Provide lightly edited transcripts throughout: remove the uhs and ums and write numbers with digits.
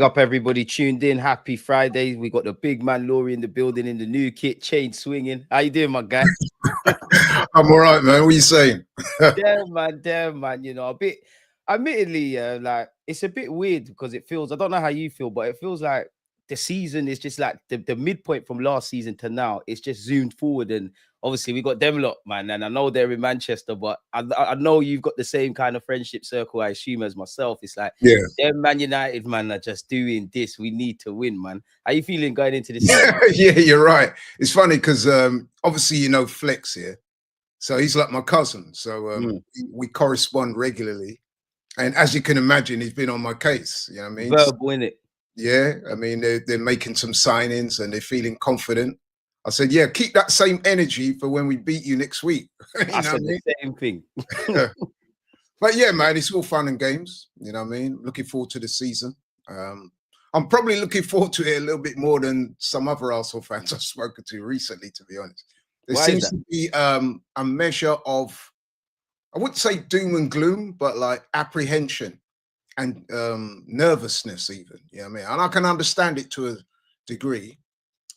Big up everybody tuned in. Happy Friday. We got the big man Laurie in the building in the new kit, chain swinging. How you doing, my guy? I'm all right, man. What are you saying? Damn, man. You know, a bit, admittedly, like it's a bit weird because it feels, I don't know how you feel, but it feels like the season is just like the midpoint from last season to now. It's just zoomed forward. And obviously, we got them lot, man. And I know they're in Manchester, but I know you've got the same kind of friendship circle, I assume, as myself. It's like, Yeah, them Man United, man, are just doing this. We need to win, man. How you feeling going into the season? yeah, you're right. It's funny because obviously you know Flex here, so he's like my cousin. So we correspond regularly, and as you can imagine, he's been on my case. You know what I mean? Verbal, innit? Yeah, I mean they're making some signings and they're feeling confident. I said, yeah, keep that same energy for when we beat you next week. I said the same thing. But yeah, man, it's all fun and games. You know what I mean? Looking forward to the season. I'm probably looking forward to it a little bit more than some other Arsenal fans I've spoken to recently, to be honest. There seems to be a measure of, I wouldn't say doom and gloom, but like apprehension and nervousness even. You know what I mean? And I can understand it to a degree.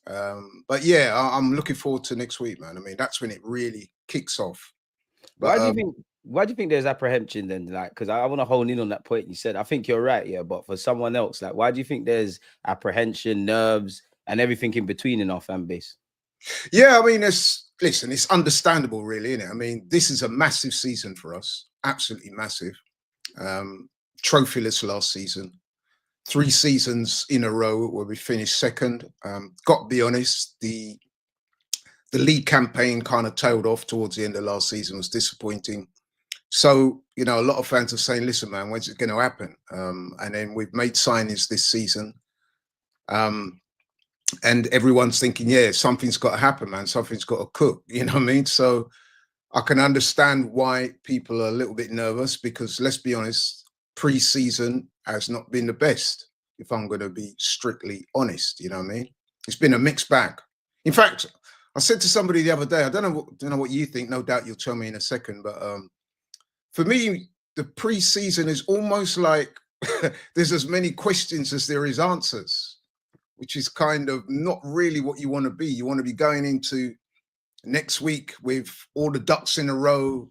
But yeah, I'm looking forward to next week, man. I mean, that's when it really kicks off. But, why do you think there's apprehension then? Like, because I want to hone in on that point you said. I think you're right, yeah. But for someone else, like, why do you think there's apprehension, nerves, and everything in between in our fan base? Yeah, I mean, it's understandable, really, isn't it? I mean, this is a massive season for us, absolutely massive. Trophyless last season, 3 seasons in a row where we finished second. Got to be honest, the league campaign kind of tailed off towards the end of last season, was disappointing. So, you know, a lot of fans are saying, listen, man, when's it going to happen? And then we've made signings this season. And everyone's thinking, yeah, something's got to happen, man. Something's got to cook. You know what I mean? So I can understand why people are a little bit nervous because, let's be honest, pre-season has not been the best, if I'm going to be strictly honest. You know what I mean? It's been a mixed bag. In fact, I said to somebody the other day, I don't know what you think. No doubt you'll tell me in a second. But for me, the pre-season is almost like there's as many questions as there is answers, which is kind of not really what you want to be. You want to be going into next week with all the ducks in a row.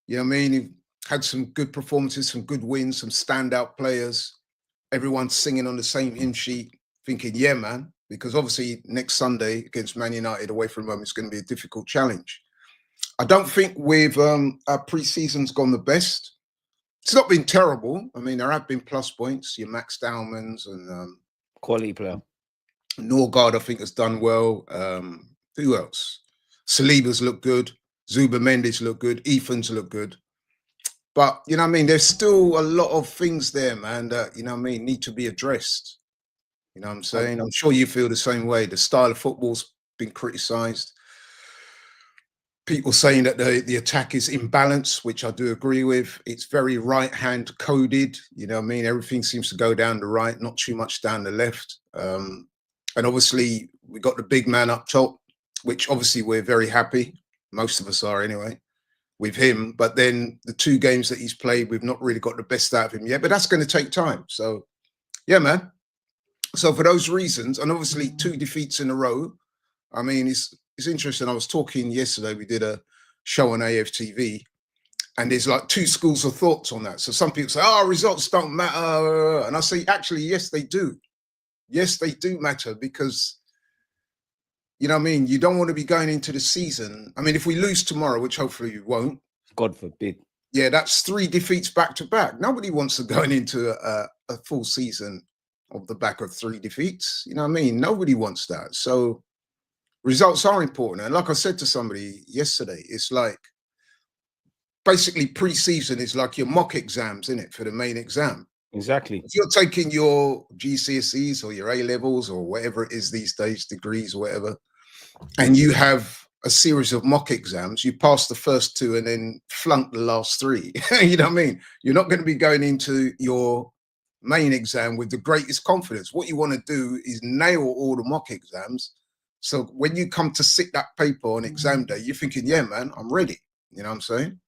You know what I mean? You've had some good performances, some good wins, some standout players. Everyone's singing on the same hymn sheet, thinking, yeah, man, because obviously next Sunday against Man United away from home is going to be a difficult challenge. I don't think our pre-season's gone the best. It's not been terrible. I mean, there have been plus points. Your Max Dowmans and quality player. Norgard, I think, has done well. Who else? Saliba's looked good. Zuba Mendes looked good. Ethan's looked good. But, you know what I mean? There's still a lot of things there, man, that, you know what I mean, need to be addressed. You know what I'm saying? I'm sure you feel the same way. The style of football's been criticised. People saying that the attack is imbalanced, which I do agree with. It's very right-hand coded. You know what I mean? Everything seems to go down the right, not too much down the left. And obviously, we got the big man up top, which obviously we're very happy. Most of us are anyway, with him. But then the 2 games that he's played, we've not really got the best out of him yet. But that's going to take time. So, yeah, man. So for those reasons, and obviously 2 defeats in a row, I mean, it's interesting. I was talking yesterday, we did a show on AFTV, and there's like 2 schools of thoughts on that. So some people say, oh, results don't matter. And I say, actually, yes, they do. Yes, they do matter because, you know what I mean? You don't want to be going into the season. I mean, if we lose tomorrow, which hopefully we won't. God forbid. Yeah, that's 3 defeats back to back. Nobody wants to go into a full season of the back of 3 defeats. You know what I mean? Nobody wants that. So results are important. And like I said to somebody yesterday, it's like basically pre-season is like your mock exams, isn't it, for the main exam? Exactly. If you're taking your GCSEs or your A-levels or whatever it is these days, degrees or whatever, and you have a series of mock exams, you pass the first 2 and then flunk the last 3. You know what I mean? You're not going to be going into your main exam with the greatest confidence. What you want to do is nail all the mock exams. So when you come to sit that paper on exam day, you're thinking, yeah, man, I'm ready. You know what I'm saying?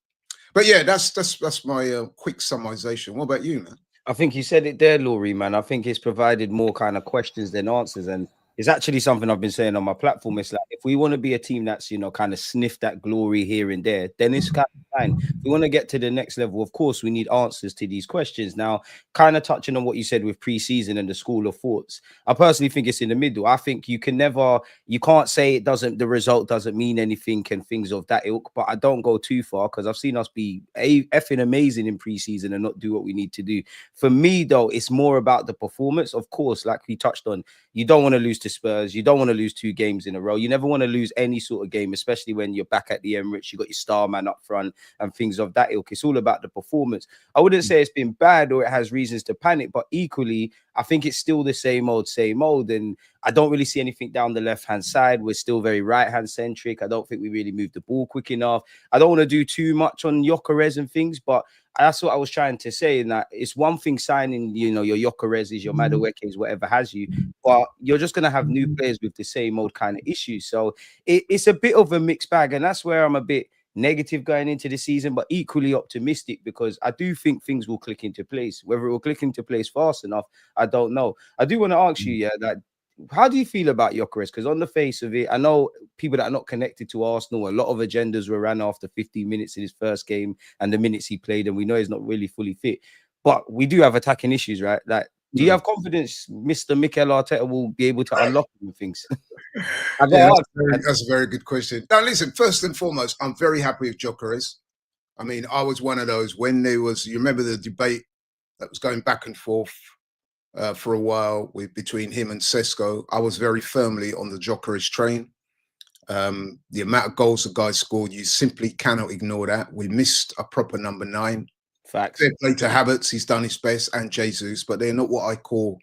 But yeah, that's my quick summarization. What about you, man? I think you said it there, Laurie, man. I think it's provided more kind of questions than answers. And it's actually something I've been saying on my platform. It's like, if we want to be a team that's, kind of sniff that glory here and there, then it's kind of fine. If we want to get to the next level, of course, we need answers to these questions. Now, kind of touching on what you said with preseason and the school of thoughts, I personally think it's in the middle. I think you can't say the result doesn't mean anything and things of that ilk, but I don't go too far because I've seen us be effing amazing in preseason and not do what we need to do. For me, though, it's more about the performance. Of course, like we touched on, you don't want to lose to Spurs. You don't want to lose 2 games in a row. You never want to lose any sort of game, especially when you're back at the Emirates. You got your star man up front and things of that ilk. It's all about the performance. I wouldn't say it's been bad or it has reasons to panic, but equally, I think it's still the same old, same old. And I don't really see anything down the left-hand side. We're still very right-hand centric. I don't think we really moved the ball quick enough. I don't want to do too much on Gyökeres and things, but that's what I was trying to say. And that it's one thing signing, your Gyökeres, your Madueke's, whatever has you, but you're just going to have new players with the same old kind of issues. So it's a bit of a mixed bag. And that's where I'm a bit negative going into the season, but equally optimistic because I do think things will click into place. Whether it will click into place fast enough, I don't know. I do want to ask you, how do you feel about Gyökeres? Because on the face of it, I know people that are not connected to Arsenal, a lot of agendas were ran after 15 minutes in his first game and the minutes he played, and we know he's not really fully fit. But we do have attacking issues, right? Like, do you have confidence Mr. Mikel Arteta will be able to unlock things? That's a very good question. Now, listen, first and foremost, I'm very happy with Gyökeres. I mean, I was one of those when there was, you remember the debate that was going back and forth for a while between him and Sesko. I was very firmly on the Gyökeres train. The amount of goals the guy scored, you simply cannot ignore that. We missed a proper number 9. Facts. Fair play to Havertz, he's done his best, and Jesus, but they're not what I call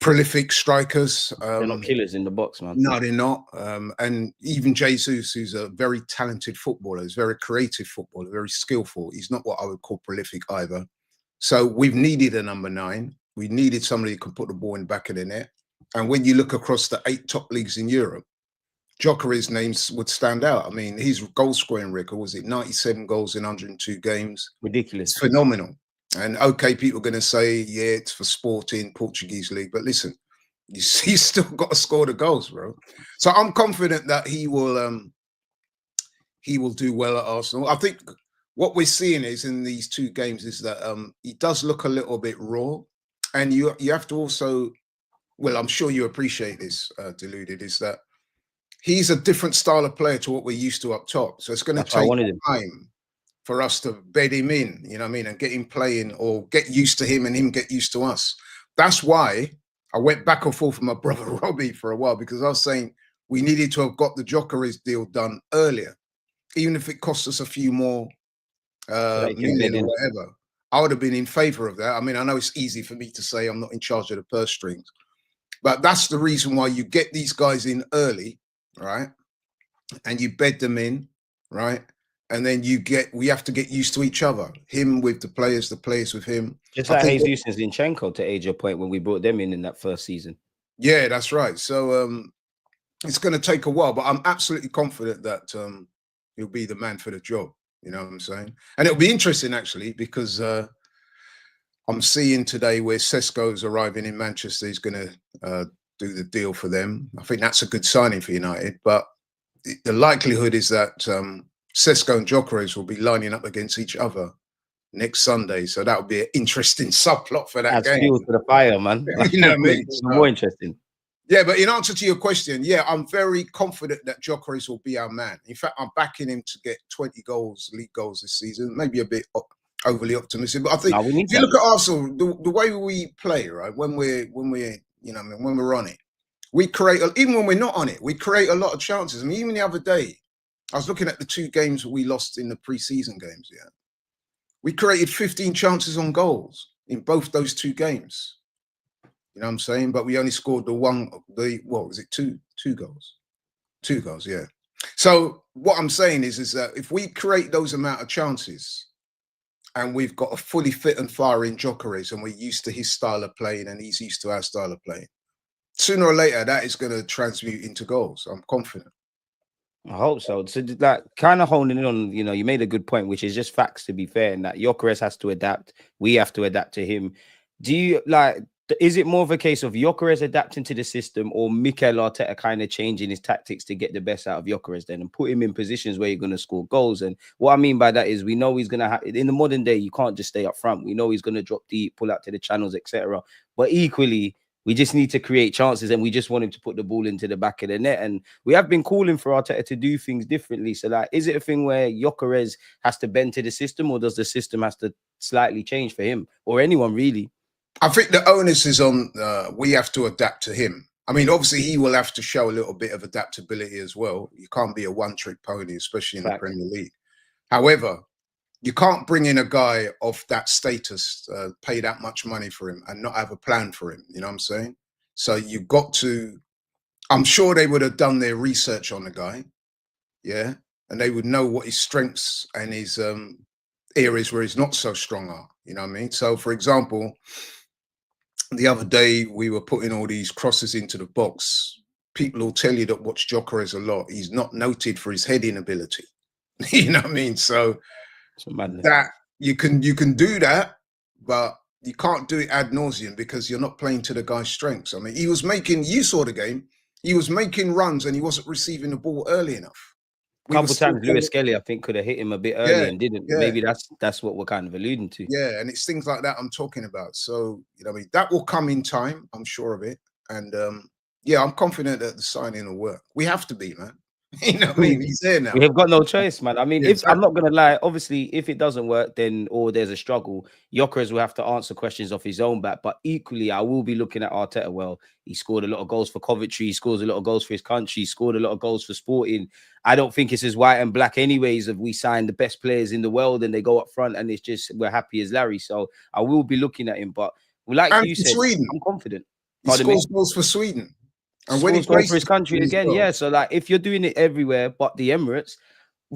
prolific strikers. They're not killers in the box, man. No, they're not. And even Jesus, who's a very talented footballer, is very creative footballer, very skillful. He's not what I would call prolific either. So we've needed a number 9. We needed somebody who can put the ball in the back of the net. And when you look across the 8 top leagues in Europe, Gyökeres' names would stand out. I mean, his goal scoring record, was it 97 goals in 102 games? Ridiculous. It's phenomenal. And okay, people are going to say, yeah, it's for Sporting, Portuguese league. But listen, he's still got to score the goals, bro. So I'm confident that he will do well at Arsenal. I think what we're seeing is in these 2 games is that he does look a little bit raw. And you have to also, well, I'm sure you appreciate this, Deluded, is that he's a different style of player to what we're used to up top. So it's going to take time for us to bed him in, you know what I mean, and get him playing or get used to him and him get used to us. That's why I went back and forth with my brother Robbie for a while, because I was saying we needed to have got the Gyökeres deal done earlier, even if it cost us a few more million or whatever. I would have been in favor of that. I mean, I know it's easy for me to say I'm not in charge of the purse strings, but that's the reason why you get these guys in early, right? And you bed them in, right? And then we have to get used to each other. Him with the players with him. Just like Jesus and Zinchenko, to age your point, when we brought them in that first season. Yeah, that's right. So it's going to take a while, but I'm absolutely confident that he'll be the man for the job. You know what I'm saying? And it'll be interesting, actually, because I'm seeing today where Sesko's arriving in Manchester. He's going to do the deal for them. I think that's a good signing for United. But the likelihood is that Sesko and Gyökeres will be lining up against each other next Sunday. So that would be an interesting subplot for that game. Fuel to the fire, man. You know what I mean? So, more interesting. Yeah, but in answer to your question, yeah, I'm very confident that Gyökeres will be our man. In fact, I'm backing him to get 20 goals, league goals this season. Maybe a bit overly optimistic, but I think if you look at Arsenal, the way we play, right, when we're you know, when we're on it, we create, even when we're not on it, we create a lot of chances. I mean, even the other day, I was looking at the 2 games we lost in the pre-season games. Yeah, we created 15 chances on goals in both those 2 games. You know what I'm saying? But we only scored what was it? Two goals. 2 goals, yeah. So what I'm saying is that if we create those amount of chances and we've got a fully fit and firing Gyökeres and we're used to his style of playing and he's used to our style of playing, sooner or later that is going to transmute into goals. I'm confident. I hope so. So, like, kind of honing in on, you made a good point, which is just facts, to be fair, and that Gyökeres has to adapt. We have to adapt to him. Do you like? Is it more of a case of Gyökeres adapting to the system, or Mikel Arteta kind of changing his tactics to get the best out of Gyökeres then and put him in positions where you're going to score goals? And what I mean by that is, we know he's going to have in the modern day, you can't just stay up front. We know he's going to drop deep, pull out to the channels, etc. But equally, we just need to create chances, and we just want him to put the ball into the back of the net. And we have been calling for Arteta to do things differently. So, like, is it a thing where Gyökeres has to bend to the system, or does the system has to slightly change for him or anyone really? I think the onus is on, we have to adapt to him. I mean, obviously, he will have to show a little bit of adaptability as well. You can't be a one-trick pony, especially in the Premier League. However, you can't bring in a guy of that status, pay that much money for him and not have a plan for him. You know what I'm saying? So you've got to, I'm sure they would have done their research on the guy. Yeah. And they would know what his strengths and his areas where he's not so strong are. You know what I mean? So, for example, the other day we were putting all these crosses into the box. People will tell you that watch Gyökeres a lot. He's not noted for his heading ability. You know what I mean? So that you can do that, but you can't do it ad nauseum because you're not playing to the guy's strengths. I mean, he was making, you saw the game, he was making runs and he wasn't receiving the ball early enough. A couple times Lewis Kelly, I think, could have hit him a bit early and didn't. Yeah. Maybe that's what we're kind of alluding to. Yeah, and it's things like that I'm talking about. So, you know, I mean, that will come in time, I'm sure of it. And yeah, I'm confident that the signing will work. We have to be, man. You know what I mean? He's there now. We have got no choice, man. I mean, if I'm not gonna lie, obviously, if it doesn't work, then or there's a struggle, Gyökeres will have to answer questions off his own back. But equally, I will be looking at Arteta. Well, he scored a lot of goals for Coventry, he scores a lot of goals for his country, he scored a lot of goals for Sporting. I don't think it's as white and black, anyways, if we sign the best players in the world and they go up front and it's just we're happy as Larry. So I will be looking at him. But like you said, Sweden. I'm confident. He scores goals for Sweden. And when he plays for his country again, yeah. So like, if you're doing it everywhere but the Emirates,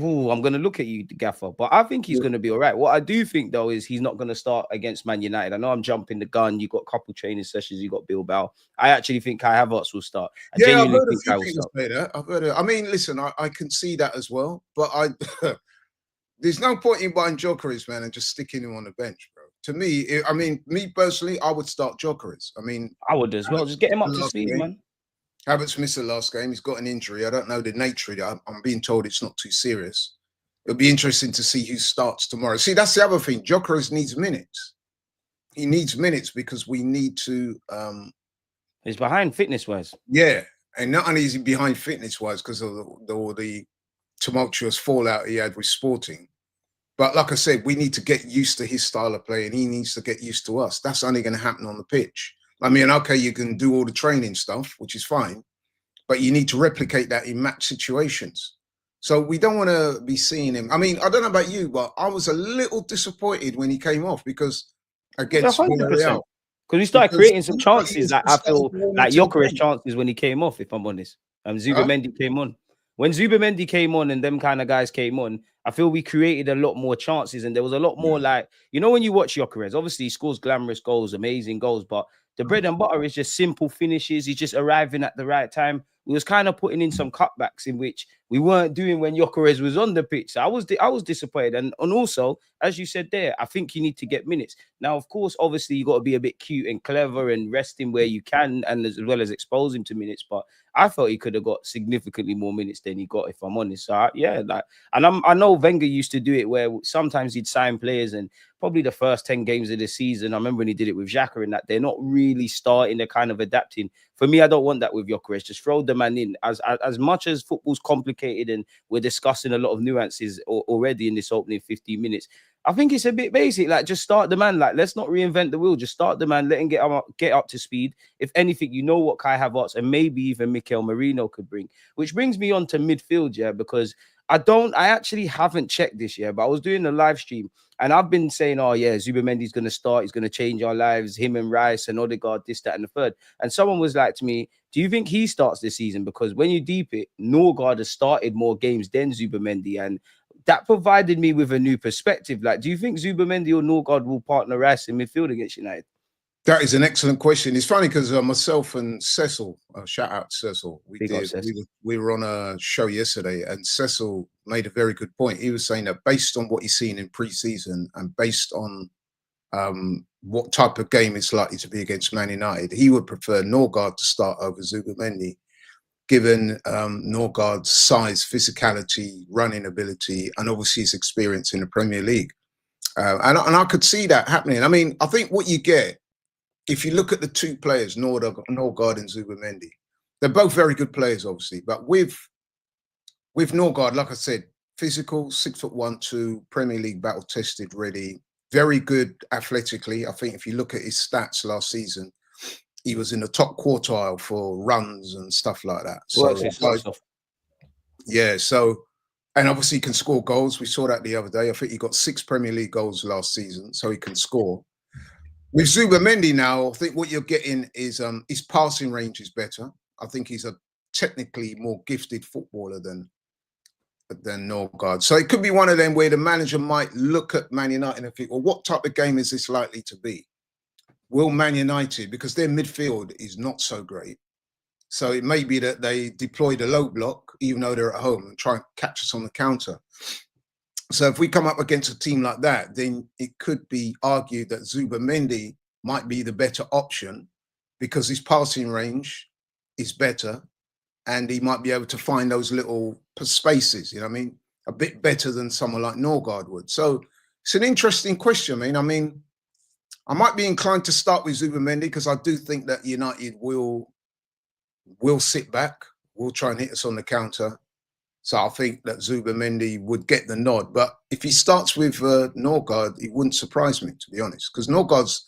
ooh, I'm gonna look at you, Gaffer. But I think he's gonna be all right. What I do think though is he's not gonna start against Man United. I know I'm jumping the gun. You got a couple training sessions. You got Bilbao. I actually think Kai Havertz will start. I genuinely think Kai will start. I've heard it. I mean, listen, I can see that as well. But there's no point in buying Gyökeres, man, and just sticking him on the bench, bro. To me, I mean, me personally, I would start Gyökeres. I mean, I would as well. Just get him up to speed, man. Havertz missed the last game. He's got an injury. I don't know the nature of it. I'm being told it's not too serious. It'll be interesting to see who starts tomorrow. See, that's the other thing. Gyökeres needs minutes. He needs minutes because we need to... he's behind fitness-wise. Yeah. And not only is he behind fitness-wise because of the tumultuous fallout he had with Sporting, but like I said, we need to get used to his style of play and he needs to get used to us. That's only going to happen on the pitch. I mean, okay, you can do all the training stuff, which is fine, but you need to replicate that in match situations. So we don't want to be seeing him. I mean, I don't know about you, but I was a little disappointed when he came off because against 100%. Because we started creating some chances. Like, I feel like Gyökeres chances when he came off, if I'm honest. Zubimendi came on. When Zubimendi came on and them kind of guys came on, I feel we created a lot more chances and there was a lot more like, you know, when you watch Gyökeres, obviously he scores glamorous goals, amazing goals, but the bread and butter is just simple finishes. He's just arriving at the right time. We was kind of putting in some cutbacks in which we weren't doing when Gyökeres was on the pitch. So I was disappointed. And also, as you said there, I think you need to get minutes. Now, of course, obviously, you got to be a bit cute and clever and rest him where you can, and as well as expose him to minutes. But I felt he could have got significantly more minutes than he got, if I'm honest. So yeah, like, and I know Wenger used to do it where sometimes he'd sign players and probably the first 10 games of the season, I remember when he did it with Xhaka and that, they're not really starting, they're kind of adapting. For me, I don't want that with Gyökeres. Just throw the man in. As much as football's complicated and we're discussing a lot of nuances already in this opening 15 minutes, I think it's a bit basic. Like, just start the man. Like, let's not reinvent the wheel. Just start the man. Let him get up to speed. If anything, you know what Kai Havertz and maybe even Mikel Merino could bring. Which brings me on to midfield, yeah, because I actually haven't checked this yet, but I was doing the live stream and I've been saying, oh yeah, Zubimendi's going to start. He's going to change our lives. Him and Rice and Odegaard, this, that, and the third. And someone was like to me, do you think he starts this season? Because when you deep it, Norgard has started more games than Zubimendi. And that provided me with a new perspective. Like, do you think Zubimendi or Norgard will partner Rice in midfield against United? That is an excellent question. It's funny because myself and Cecil, shout out to Cecil, we were on a show yesterday, and Cecil made a very good point. He was saying that based on what he's seen in pre-season and based on what type of game it's likely to be against Man United, he would prefer Norgard to start over Zubimendi, given Norgard's size, physicality, running ability, and obviously his experience in the Premier League. And I could see that happening. I mean, I think what you get, if you look at the two players, Norgard and Zubimendi, they're both very good players, obviously. But with Norgard, like I said, physical, 6'1", 2, Premier League battle tested, ready, very good athletically. I think if you look at his stats last season, he was in the top quartile for runs and stuff like that. So, yeah, so, and obviously he can score goals. We saw that the other day. I think he got 6 Premier League goals last season, so he can score. With Zubimendi now, I think what you're getting is his passing range is better. I think he's a technically more gifted footballer than Norgard. So it could be one of them where the manager might look at Man United and think, well, what type of game is this likely to be? Will Man United, because their midfield is not so great, so it may be that they deploy the low block, even though they're at home, and try and catch us on the counter. So if we come up against a team like that, then it could be argued that Zubimendi might be the better option because his passing range is better and he might be able to find those little spaces, you know what I mean? A bit better than someone like Norgard would. So it's an interesting question, I mean, I might be inclined to start with Zubimendi because I do think that United will sit back, will try and hit us on the counter. So I think that Zubimendi would get the nod. But if he starts with Norgard, it wouldn't surprise me, to be honest, because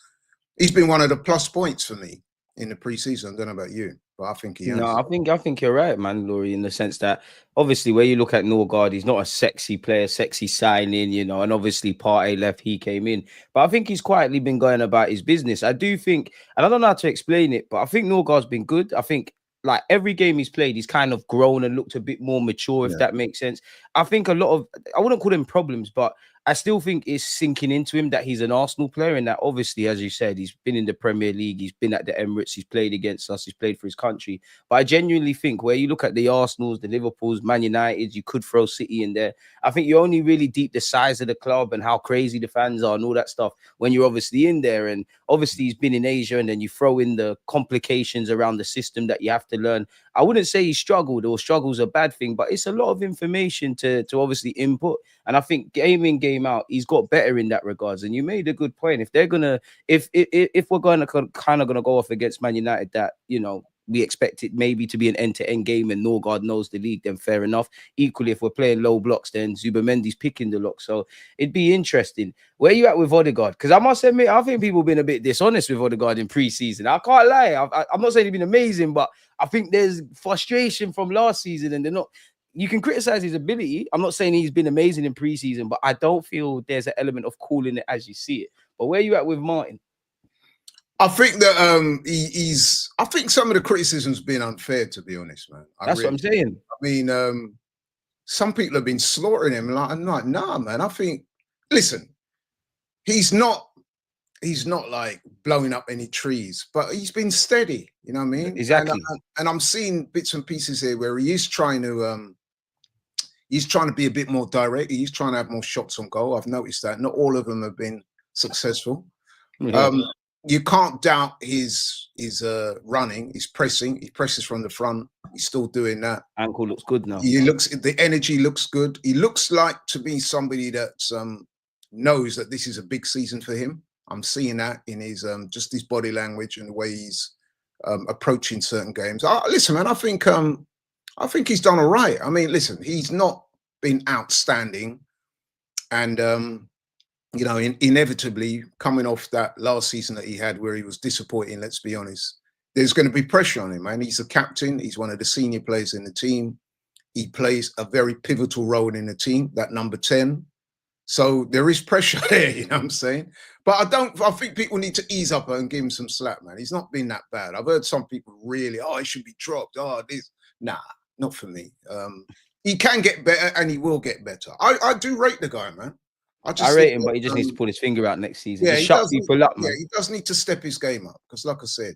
he's been one of the plus points for me in the pre-season. I don't know about you, but I think he has. No, I think you're right, man, Laurie, in the sense that obviously where you look at Norgard, he's not a sexy player, sexy signing, you know, and obviously Partey left, he came in. But I think he's quietly been going about his business. I do think, and I don't know how to explain it, but I think Norgard's been good. I think like every game he's played, he's kind of grown and looked a bit more mature, if that makes sense. I think a lot of, I wouldn't call them problems, but I still think it's sinking into him that he's an Arsenal player and that obviously, as you said, he's been in the Premier League, he's been at the Emirates, he's played against us, he's played for his country. But I genuinely think where you look at the Arsenals, the Liverpools, Man United, you could throw City in there. I think you only really deep the size of the club and how crazy the fans are and all that stuff when you're obviously in there. And obviously he's been in Asia, and then you throw in the complications around the system that you have to learn. I wouldn't say he struggled or struggle's a bad thing, but it's a lot of information to obviously input. And I think game in, game out, he's got better in that regards. And you made a good point. If they're gonna, if we're gonna kind of gonna go off against Man United, that, you know, we expect it maybe to be an end-to-end game and Norgard knows the league, then fair enough. Equally, if we're playing low blocks, then Zubimendi's picking the lock. So it'd be interesting. Where are you at with Odegaard? Because I must admit, I think people have been a bit dishonest with Odegaard in pre-season. I can't lie. I'm not saying he's been amazing, but I think there's frustration from last season, and they're not. You can criticize his ability. I'm not saying he's been amazing in pre-season, but I don't feel there's an element of calling it as you see it. But where are you at with Martin? I think that I think some of the criticism's been unfair, to be honest, man. That's what I'm saying. I mean, some people have been slaughtering him. I'm like, nah, man. I think, listen, he's not like blowing up any trees, but he's been steady. You know what I mean? Exactly. And I'm seeing bits and pieces here where he is trying to be a bit more direct. He's trying to have more shots on goal. I've noticed that. Not all of them have been successful. Yeah. You can't doubt his running, his pressing. He presses from the front. He's still doing that. Ankle looks good now. The energy looks good. He looks like to be somebody that knows that this is a big season for him. I'm seeing that in his just his body language and the way he's approaching certain games. Listen, man, I think he's done all right. I mean, listen, he's not been outstanding, and you know, inevitably coming off that last season that he had where he was disappointing, let's be honest, there's going to be pressure on him, man. He's the captain. He's one of the senior players in the team. He plays a very pivotal role in the team, that number 10. So there is pressure there, you know what I'm saying? But I think people need to ease up and give him some slack, man. He's not been that bad. I've heard some people really, he should be dropped. Nah, not for me. He can get better and he will get better. I do rate the guy, man. I I just rate think him, but he just needs to pull his finger out next season. yeah, Just he shut does. people up, Yeah, man. he does need to step his game up because, like I said,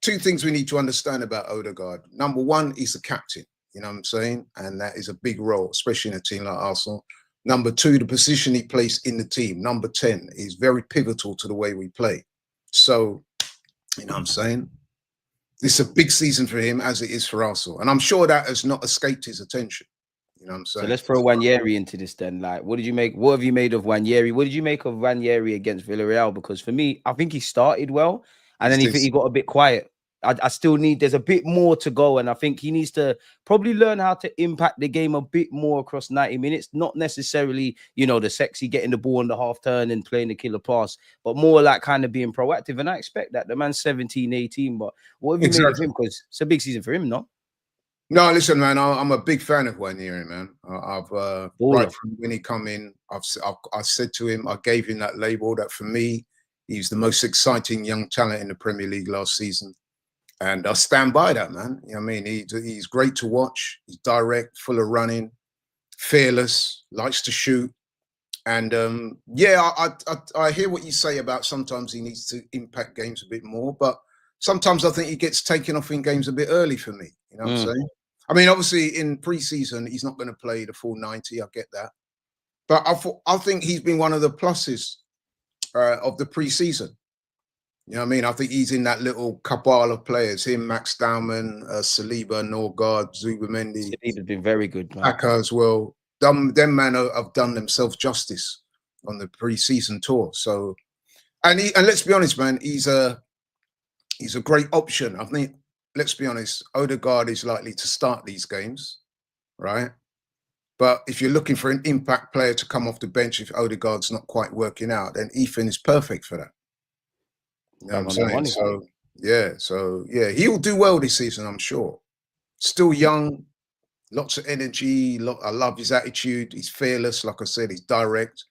two things we need to understand about Odegaard. Number one, he's the captain. You know what I'm saying, and that is a big role, especially in a team like Arsenal. Number two, the position he plays in the team, number 10, is very pivotal to the way we play. So, you know what I'm saying? This is a big season for him as it is for Arsenal. And I'm sure that has not escaped his attention. You know what I'm saying? So let's throw Wanyeri into this then. Like, what have you made of Wanyeri? What did you make of Wanyeri against Villarreal? Because for me, I think he started well and then he got a bit quiet. I still need, there's a bit more to go. And I think he needs to probably learn how to impact the game a bit more across 90 minutes. Not necessarily, the sexy getting the ball on the half turn and playing the killer pass, but more like kind of being proactive. And I expect that. The man's 17, 18. But what have you made of him? Because it's a big season for him, no? No, listen, man. I'm a big fan of Wanyeri, man. I've right from when he come in, I said to him, I gave him that label that for me, he's the most exciting young talent in the Premier League last season, and I stand by that, man. You know what I mean? He's great to watch. He's direct, full of running, fearless, likes to shoot, and yeah, I hear what you say about sometimes he needs to impact games a bit more, but sometimes I think he gets taken off in games a bit early for me. You know what I'm saying? I mean, obviously in pre-season, he's not going to play the full 90. I get that. But I think he's been one of the pluses of the pre-season. You know what I mean? I think he's in that little cabal of players. Him, Max Dowman, Saliba, Norgard, Zubamendi. Saliba's been very good, man. Aka as well. Them man have done themselves justice on the pre-season tour. So, and let's be honest, man, he's a great option. I think, let's be honest, Odegaard is likely to start these games, right? But if you're looking for an impact player to come off the bench, if Odegaard's not quite working out, then Ethan is perfect for that. You know what I'm saying? So yeah, he'll do well this season, I'm sure. Still young, lots of energy. I love his attitude. He's fearless. Like I said, he's direct.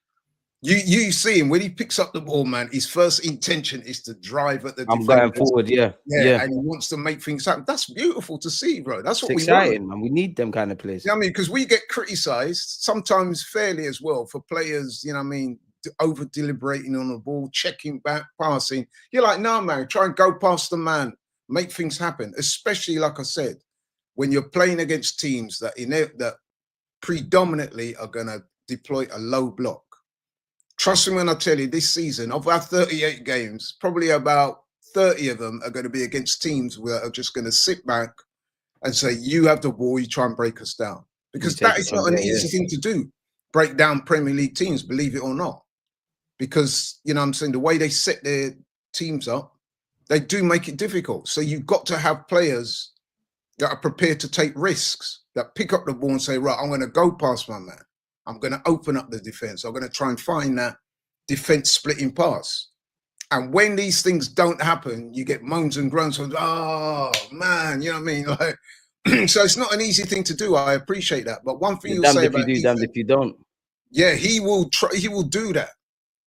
You see him when he picks up the ball, man. His first intention is to drive at the defender. I'm going forward, yeah. And he wants to make things happen. That's beautiful to see, bro. That's what we exciting, man. We need them kind of players. You know what I mean? Because we get criticized sometimes fairly as well for players, you know what I mean, over deliberating on the ball, checking back, passing. You're like, no, man, try and go past the man, make things happen. Especially, like I said, when you're playing against teams that predominantly are going to deploy a low block. Trust me when I tell you, this season, of our 38 games, probably about 30 of them are going to be against teams that are just going to sit back and say, you have the ball, you try and break us down. Because that is not an easy thing to do. Break down Premier League teams, believe it or not. Because, you know what I'm saying, the way they set their teams up, they do make it difficult. So you've got to have players that are prepared to take risks, that pick up the ball and say, right, I'm going to go past my man. I'm going to open up the defense. I'm going to try and find that defense splitting pass. And when these things don't happen, you get moans and groans from, oh, man, you know what I mean? Like, so it's not an easy thing to do. I appreciate that. But one thing you'll say about Ethan, damned if you don't. Yeah, he will do that.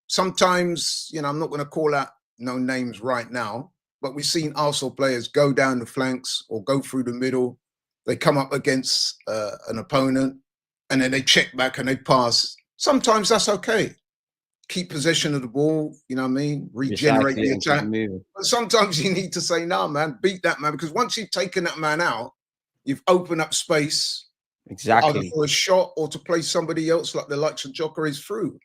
Sometimes, you know, I'm not going to call out no names right now, but we've seen Arsenal players go down the flanks or go through the middle. They come up against an opponent, and then they check back and they pass. Sometimes that's okay. Keep possession of the ball, you know what I mean? Regenerate the attack. But sometimes you need to say, no, man, beat that man. Because once you've taken that man out, you've opened up space. Exactly. Either for a shot or to play somebody else like the likes of Gyökeres through.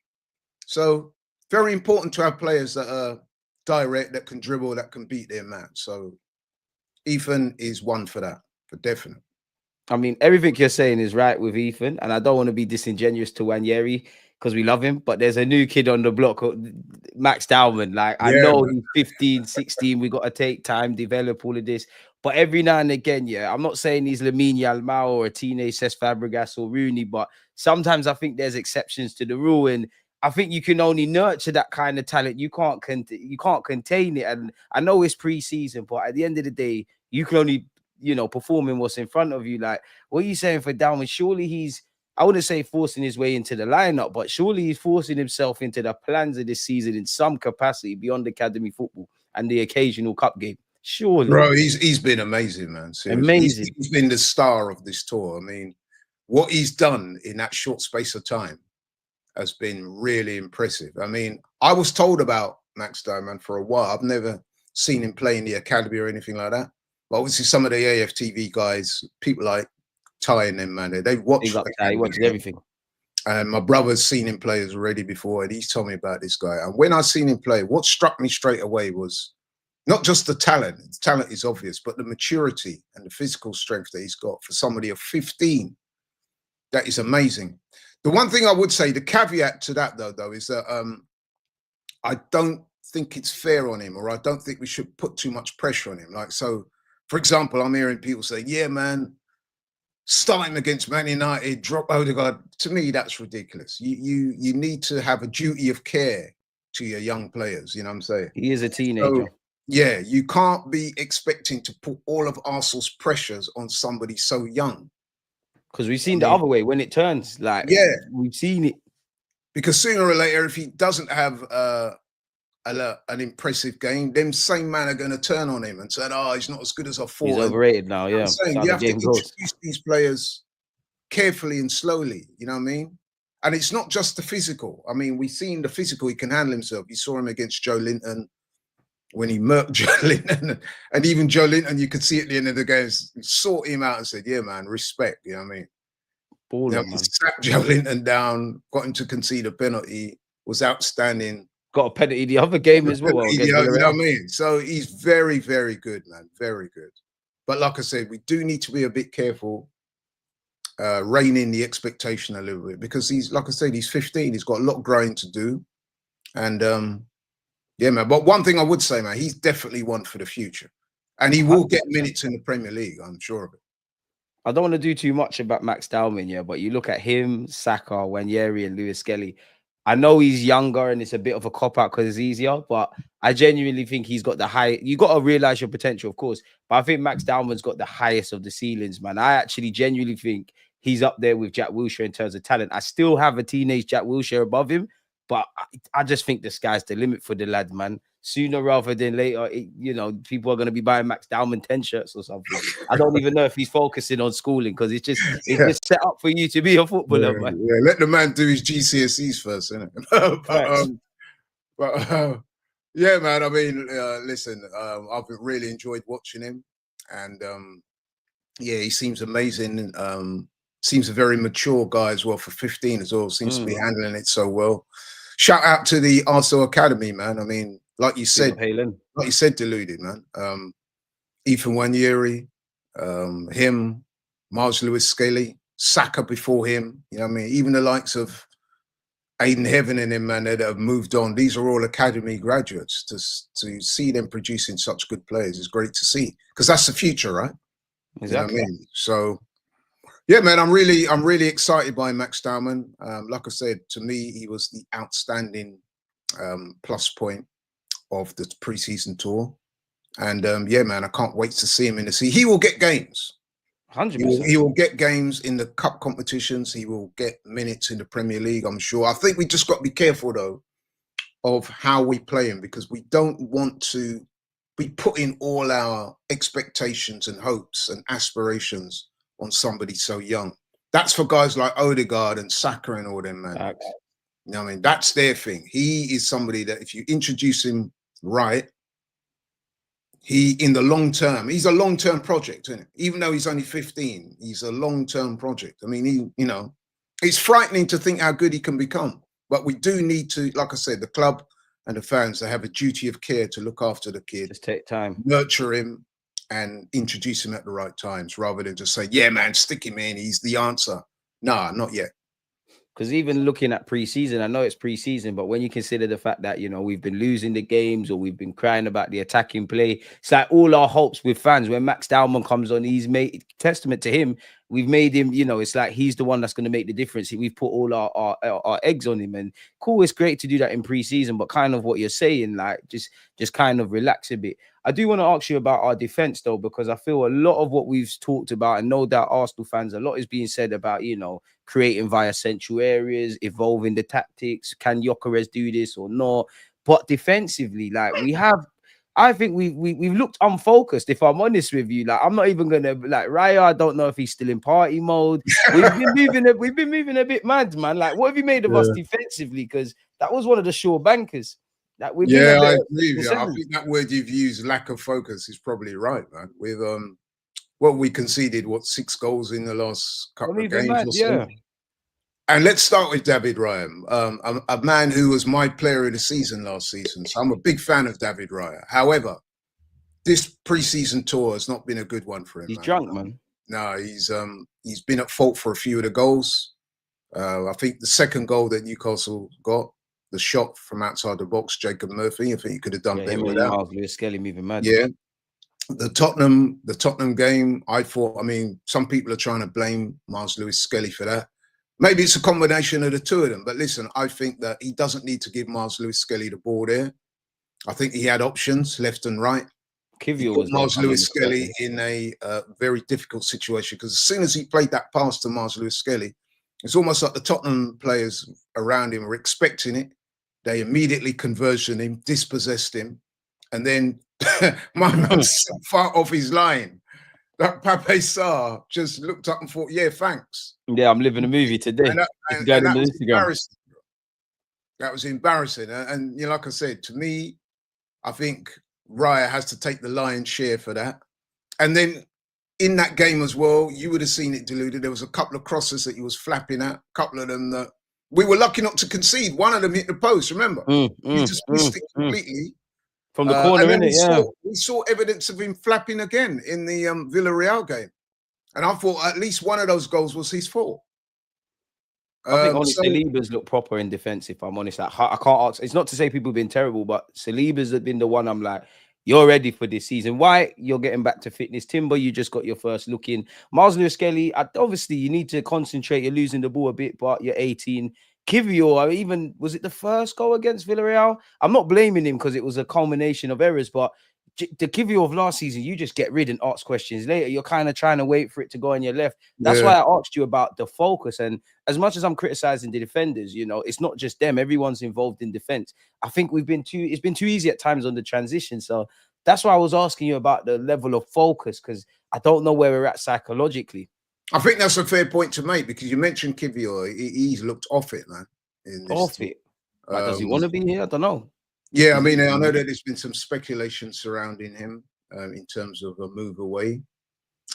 So very important to have players that are direct, that can dribble, that can beat their man. So Ethan is one for that, for definite. I mean, everything you're saying is right with Ethan, and I don't want to be disingenuous to Wanyeri because we love him, but there's a new kid on the block, Max Dowman. Like, I know he's 15, 16. We got to take time, develop all of this. But every now and again, I'm not saying he's Lamine Yamal or a teenage Cesc Fabregas or Rooney, but sometimes I think there's exceptions to the rule, and I think you can only nurture that kind of talent. You can't contain it. And I know it's pre-season, but at the end of the day, you can only performing what's in front of you. Like, what are you saying for Darwin? Surely he's, I wouldn't say forcing his way into the lineup, but surely he's forcing himself into the plans of this season in some capacity beyond academy football and the occasional cup game. Surely. Bro, he's been amazing, man. Seriously. Amazing. He's been the star of this tour. I mean, what he's done in that short space of time. has been really impressive. I mean, I was told about Max Diamond for a while. I've never seen him play in the academy or anything like that. But obviously, some of the AFTV guys, people like Ty and them, man, they watch. He watches everything. And my brother's seen him play already before, and he's told me about this guy. And when I seen him play, what struck me straight away was not just the talent. The talent is obvious, but the maturity and the physical strength that he's got for somebody of 15. That is amazing. The one thing I would say, the caveat to that though, is that I don't think it's fair on him, or I don't think we should put too much pressure on him. Like, so, for example, I'm hearing people say, yeah, man, start him against Man United, drop Odegaard. To me, that's ridiculous. You need to have a duty of care to your young players. You know what I'm saying? He is a teenager. So, yeah, you can't be expecting to put all of Arsenal's pressures on somebody so young. Because we've seen the other way when it turns. Like, yeah, we've seen it. Because sooner or later, if he doesn't have an impressive game, them same man are going to turn on him and say, "Oh, he's not as good as I thought." He's overrated now. Yeah, I'm saying you have to introduce these players carefully and slowly. You know what I mean? And it's not just the physical. I mean, we've seen the physical; he can handle himself. You saw him against Joe Linton when he murked Joe Linton, and even Joe Linton, you could see at the end of the game, sought him out and said, "Yeah, man, respect." You know what I mean? Baller, you know, man. Sat Joe Linton down, got him to concede a penalty, was outstanding. Got a penalty the other game as well. You know what I mean? So he's very, very good, man. Very good. But like I said, we do need to be a bit careful, rein in the expectation a little bit, because he's, like I said, he's 15. He's got a lot of growing to do. And yeah, man. But one thing I would say, man, he's definitely one for the future. And he will get minutes in the Premier League, I'm sure of it. I don't want to do too much about Max Dalman, yeah, but you look at him, Saka, Wanyeri, and Lewis Skelly. I know he's younger and it's a bit of a cop-out because it's easier, but I genuinely think he's got the high. You got to realize your potential, of course, but I think Max Dalman's got the highest of the ceilings, man. I actually genuinely think he's up there with Jack Wilshere in terms of talent. I still have a teenage Jack Wilshere above him, but I just think the sky's the limit for the lad, man. Sooner rather than later, you know, people are going to be buying Max Dalman 10 shirts or something. I don't even know if he's focusing on schooling, because it's just just set up for you to be a footballer, man. Yeah, let the man do his GCSEs first, innit? Yeah, man. I mean, listen, I've really enjoyed watching him, and yeah, he seems amazing. Seems a very mature guy as well for 15 as well. Seems to be handling it so well. Shout out to the Arsenal Academy, man. I mean, like you said, Deluded, man. Ethan Wanyeri, him, Miles Lewis Skelly, Saka before him. You know what I mean? Even the likes of Aiden Heaven and him, man, that have moved on. These are all academy graduates. To see them producing such good players is great to see, because that's the future, right? Exactly. You know what I mean? So, yeah, man, I'm really excited by Max Dalman. Like I said, to me, he was the outstanding plus point of the preseason tour. And yeah, man, I can't wait to see him in the sea. He will get games. 100%. He will get games in the cup competitions. He will get minutes in the Premier League, I'm sure. I think we just got to be careful, though, of how we play him, because we don't want to be putting all our expectations and hopes and aspirations on somebody so young. That's for guys like Odegaard and Saka and all them, man. You know what I mean? That's their thing. He is somebody that if you introduce him right, he, in the long term, he's a long-term project, isn't it? Even though he's only 15, he's a long-term project. I mean, he, you know, it's frightening to think how good he can become. But we do need to, like I said, the club and the fans, they have a duty of care to look after the kid. Just take time. Nurture him and introduce him at the right times, rather than just say, yeah, man, stick him in, he's the answer. Nah, not yet. Because even looking at preseason, I know it's preseason, but when you consider the fact that, you know, we've been losing the games or we've been crying about the attacking play, it's like all our hopes with fans. When Max Dalman comes on, he's made testament to him. We've made him, you know, it's like he's the one that's going to make the difference. We've put all our eggs on him, and cool, it's great to do that in preseason, but kind of what you're saying, like just kind of relax a bit. I do want to ask you about our defense, though, because I feel a lot of what we've talked about, and no doubt Arsenal fans, a lot is being said about, you know, creating via central areas, evolving the tactics. Can Gyökeres do this or not? But defensively, like, we have I think we've looked unfocused. If I'm honest with you, like I'm not even gonna like Raya. I don't know if he's still in party mode. We've been moving a bit mad, man. Like, what have you made of us defensively? Because that was one of the sure bankers. Like we've been a bit. I agree with you. I think that word you've used, lack of focus, is probably right, man. With we conceded 6 goals in the last couple of games or so. Yeah. And let's start with David Raya, a man who was my player of the season last season. So I'm a big fan of David Raya. However, this pre-season tour has not been a good one for him. He's drunk, man. No, he's been at fault for a few of the goals. I think the second goal that Newcastle got, the shot from outside the box, Jacob Murphy, I think he could have done better with that. Lewis Skelly moving mad. Yeah. The Tottenham game, I thought, I mean, some people are trying to blame Miles Lewis Skelly for that. Maybe it's a combination of the two of them. But listen, I think that he doesn't need to give Miles Lewis Skelly the ball there. I think he had options left and right. Kivior was Miles Lewis Skelly in a very difficult situation, because as soon as he played that pass to Miles Lewis Skelly, it's almost like the Tottenham players around him were expecting it. They immediately conversion him, dispossessed him, and then my man's so far off his line that Pape Sarr just looked up and thought, "Yeah, thanks." Yeah, I'm living a movie today. And that was embarrassing. That was embarrassing. And you know, like I said, to me, I think Raya has to take the lion's share for that. And then in that game as well, you would have seen it Deluded. There was a couple of crosses that he was flapping at, a couple of them that we were lucky not to concede. One of them hit the post, remember? He just missed it completely. From the corner, innit? We saw evidence of him flapping again in the Villarreal game. And I thought at least one of those goals was his fault. I think honestly, Saliba's look proper in defense, if I'm honest. Like, I can't ask. It's not to say people have been terrible, but Saliba's been the one I'm like, you're ready for this season. Why? You're getting back to fitness. Timber, you just got your first look in. Miles Lewis Skelly, obviously, you need to concentrate. You're losing the ball a bit, but you're 18. Kivior, even, was it the first goal against Villarreal? I'm not blaming him because it was a culmination of errors, but the Kivior of last season, you just get rid and ask questions later. You're kind of trying to wait for it to go on your left. That's why I asked you about the focus. And as much as I'm criticizing the defenders, you know, it's not just them. Everyone's involved in defense. I think it's been too easy at times on the transition. So that's why I was asking you about the level of focus, because I don't know where we're at psychologically. I think that's a fair point to make, because you mentioned Kivior. He's looked off it, man. Off it. Like, does he want to be here? I don't know. Yeah, I mean, I know that there's been some speculation surrounding him in terms of a move away.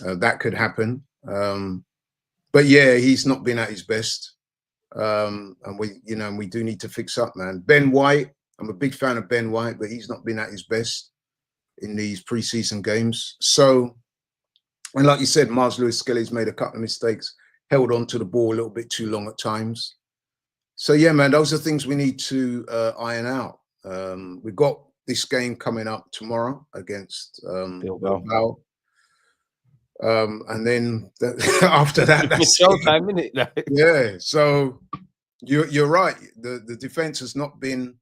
That could happen. But yeah, he's not been at his best. And we do need to fix up, man. Ben White, I'm a big fan of Ben White, but he's not been at his best in these preseason games. So, and like you said, Miles Lewis Skelly's made a couple of mistakes, held on to the ball a little bit too long at times. So yeah, man, those are things we need to iron out. We've got this game coming up tomorrow against Bilbao. And then after that, that's showtime, isn't it? Yeah. So you're right. The defense has not been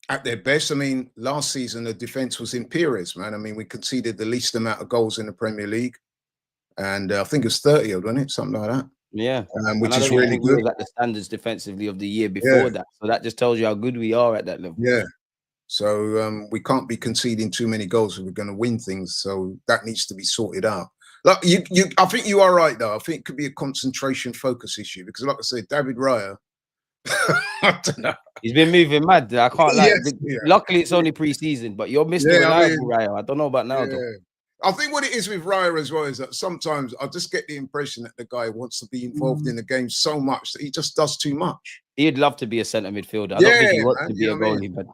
at their best. I mean, last season the defense was imperious, man. I mean, we conceded the least amount of goals in the Premier League, and I think it was 30, wasn't it? Something like that. Yeah, which is really good. We was at the standards defensively of the year before that, so that just tells you how good we are at that level. Yeah. So we can't be conceding too many goals if we're going to win things. So that needs to be sorted out. Like I think you are right though. I think it could be a concentration focus issue, because, like I said, David Raya, I don't know. He's been moving mad. I can't lie. Luckily, it's only pre-season, but you're Mr. Reliable, Raya. I don't know about now, though. I think what it is with Raya as well is that sometimes I just get the impression that the guy wants to be involved in the game so much that he just does too much. He'd love to be a centre midfielder. I don't think he wants to be a goalie, but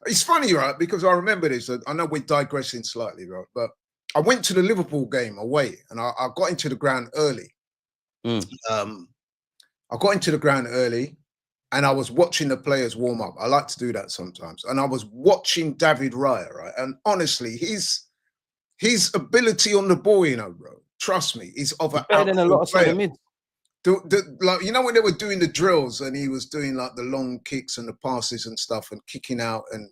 it's funny, right? Because I remember this. I know we're digressing slightly, right? But I went to the Liverpool game away, and I got into the ground early. I got into the ground early, and I was watching the players warm up. I like to do that sometimes. And I was watching David Raya, right? And honestly, his ability on the ball, you know, bro, trust me, is of an better than a lot of centre mid. Like, you know, when they were doing the drills and he was doing like the long kicks and the passes and stuff and kicking out, and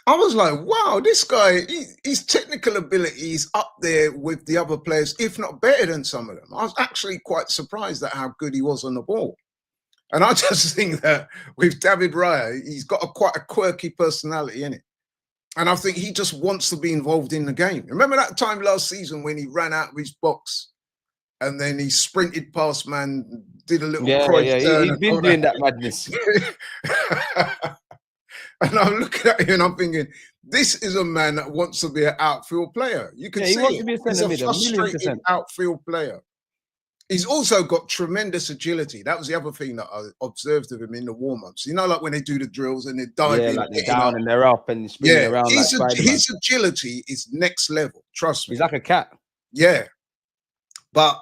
I was like, wow, this guy, his technical ability is up there with the other players, if not better than some of them. I was actually quite surprised at how good he was on the ball. And I just think that with David Raya, he's got quite a quirky personality in it. And I think he just wants to be involved in the game. Remember that time last season when he ran out of his box and then he sprinted past man, did a little cross turn. He's been doing that madness. And I'm looking at him and I'm thinking, this is a man that wants to be an outfield player. You can see he wants it. to be a He's a frustrated 1,000,000%. outfield player. He's also got tremendous agility. That was the other thing that I observed of him in the warm-ups. You know, like when they do the drills and they're diving, like they're down and they're up and spinning around his, like his agility is next level. Trust me. He's like a cat. Yeah. But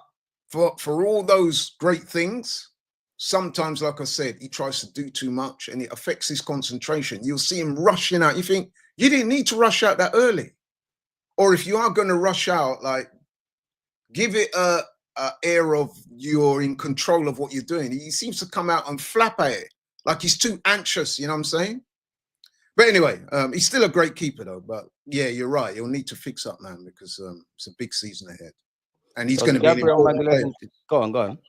for all those great things, sometimes, like I said, he tries to do too much and it affects his concentration. You'll see him rushing out. You think, you didn't need to rush out that early. Or if you are going to rush out, like, give it a air of you're in control of what you're doing. He seems to come out and flap at it like he's too anxious, you know what I'm saying? But anyway, he's still a great keeper though. But yeah, you're right. He'll need to fix up, man, because it's a big season ahead. And he's going to be an important player. Go on.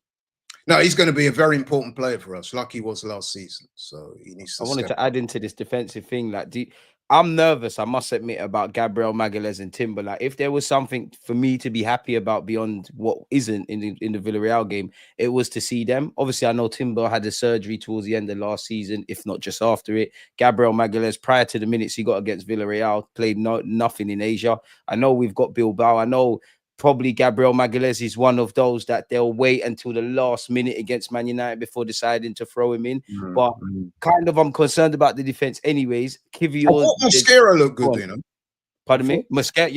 No, he's going to be a very important player for us, like he was last season. So he needs to. I wanted to add into this defensive thing, like, I'm nervous, I must admit, about Gabriel Magalhaes and Timber. Like, if there was something for me to be happy about beyond what isn't in the Villarreal game, it was to see them. Obviously, I know Timber had a surgery towards the end of last season, if not just after it. Gabriel Magalhaes, prior to the minutes he got against Villarreal, played nothing in Asia. I know we've got Bilbao. I know probably Gabriel Magalhaes is one of those that they'll wait until the last minute against Man United before deciding to throw him in. But kind of, I'm concerned about the defense anyways. Kivior, Mosquera looked good, you know. Pardon me? Mosquera,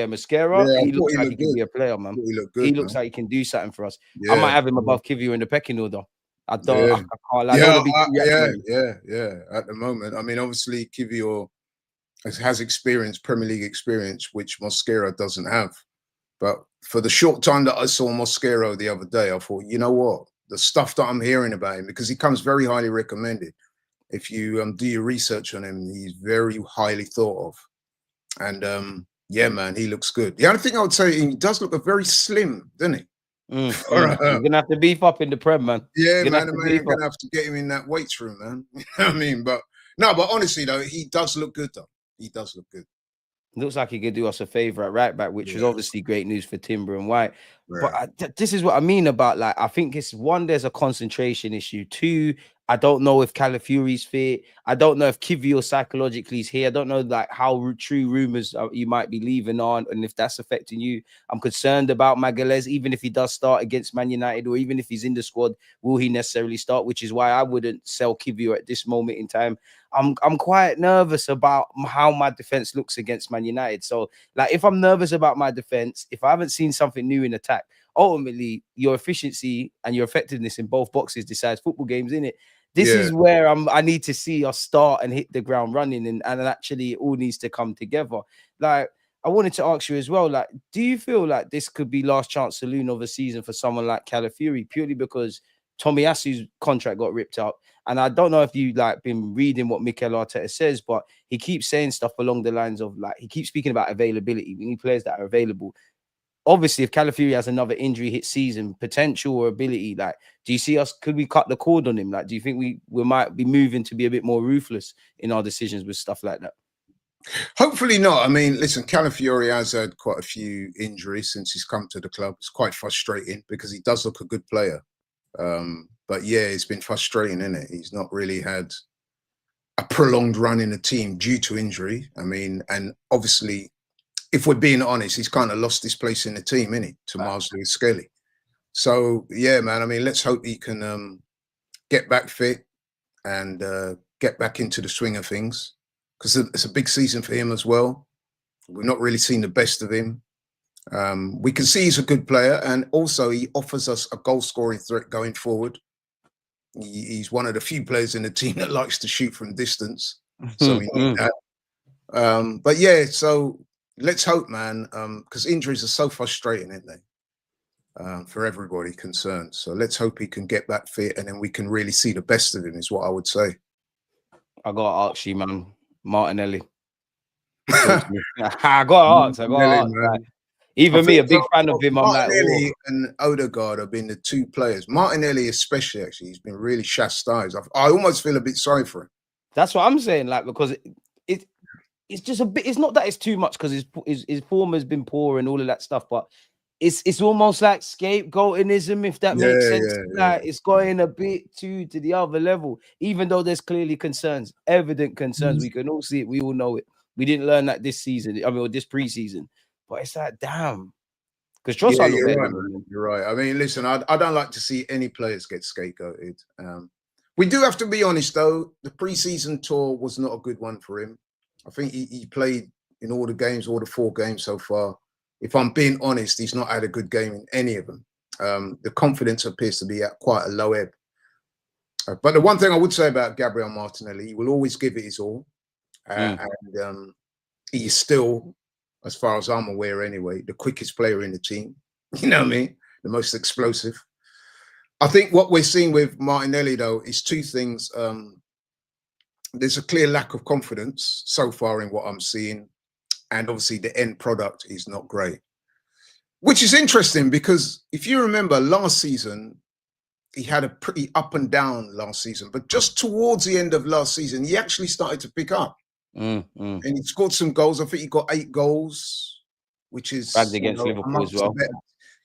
Mosquera. Yeah, he looks like he can be a player, man. He looks like he can do something for us. I might have him above Kivior in the pecking order. I don't. I can't lie. Yeah. At the moment, I mean, obviously Kivior has experience, Premier League experience, which Mosquera doesn't have. But for the short time that I saw Mosquera the other day, I thought, you know what? The stuff that I'm hearing about him, because he comes very highly recommended. If you do your research on him, he's very highly thought of. And yeah, man, he looks good. The only thing I would say, he does look very slim, doesn't he? You're gonna have to beef up in the Prem, man. Yeah, you're gonna have to get him in that weights room, man. You know what I mean? But honestly, though, he does look good, though. He does look good. Looks like he could do us a favor at right back, which is obviously great news for Timber and White. But this is what I mean about, like, I think it's one, there's a concentration issue. Two, I don't know if Calafiori's fit. I don't know if Kivior psychologically is here. I don't know, like, how true rumors you might be leaving on and if that's affecting you. I'm concerned about Magalhaes, even if he does start against Man United or even if he's in the squad, will he necessarily start? Which is why I wouldn't sell Kivior at this moment in time. I'm quite nervous about how my defense looks against Man United. So, like, if I'm nervous about my defense, if I haven't seen something new in attack, ultimately your efficiency and your effectiveness in both boxes decides football games, innit? This is where I need to see us start and hit the ground running, and actually it all needs to come together. Like, I wanted to ask you as well, like, do you feel like this could be last chance saloon of a season for someone like Calafiori, purely because Tomiyasu's contract got ripped up? And I don't know if you like been reading what Mikel Arteta says, but he keeps saying stuff along the lines of, like, he keeps speaking about availability. We need players that are available. Obviously, if Calafiori has another injury hit season, potential or ability, like, do you see us? Could we cut the cord on him? Like, do you think we might be moving to be a bit more ruthless in our decisions with stuff like that? Hopefully not. I mean, listen, Calafiori has had quite a few injuries since he's come to the club. It's quite frustrating because he does look a good player. But yeah, it's been frustrating, isn't it? He's not really had a prolonged run in the team due to injury. I mean, and obviously, if we're being honest, he's kind of lost his place in the team, isn't he, to Miles Lewis-Skelly. So yeah, man. I mean, let's hope he can get back fit and get back into the swing of things, because it's a big season for him as well. We've not really seen the best of him. We can see he's a good player, and also he offers us a goal-scoring threat going forward. He's one of the few players in the team that likes to shoot from distance, so we need that. But yeah, so let's hope, man, because injuries are so frustrating, aren't they, for everybody concerned. So let's hope he can get back fit, and then we can really see the best of him, is what I would say. I got to ask you, man, Martinelli. I got to ask. Like, even me, a big fan of him. I'm Martinelli like, and Odegaard have been the two players. Martinelli, especially, actually, he's been really chastised. I almost feel a bit sorry for him. That's what I'm saying. Like, because it's just a bit. It's not that it's too much because his form has been poor and all of that stuff, but it's almost like scapegoatism, if that makes sense. Like it's going a bit to the other level, even though there's clearly concerns, evident concerns. We can all see it. We all know it. We didn't learn that this season. I mean, or this preseason. But it's like, damn. Because Trossard look better than him. You're right. I mean, listen, I don't like to see any players get scapegoated. We do have to be honest, though. The preseason tour was not a good one for him. I think he played in all the games, all the 4 games so far. If I'm being honest, he's not had a good game in any of them. The confidence appears to be at quite a low ebb. But the one thing I would say about Gabriel Martinelli, he will always give it his all. And he is still, as far as I'm aware anyway, the quickest player in the team. You know what I mean? The most explosive. I think what we're seeing with Martinelli, though, is 2 things. There's a clear lack of confidence so far in what I'm seeing. And obviously the end product is not great. Which is interesting because if you remember last season, he had a pretty up and down last season. But just towards the end of last season, he actually started to pick up. And he scored some goals. I think he got 8 goals, which is against Liverpool as well.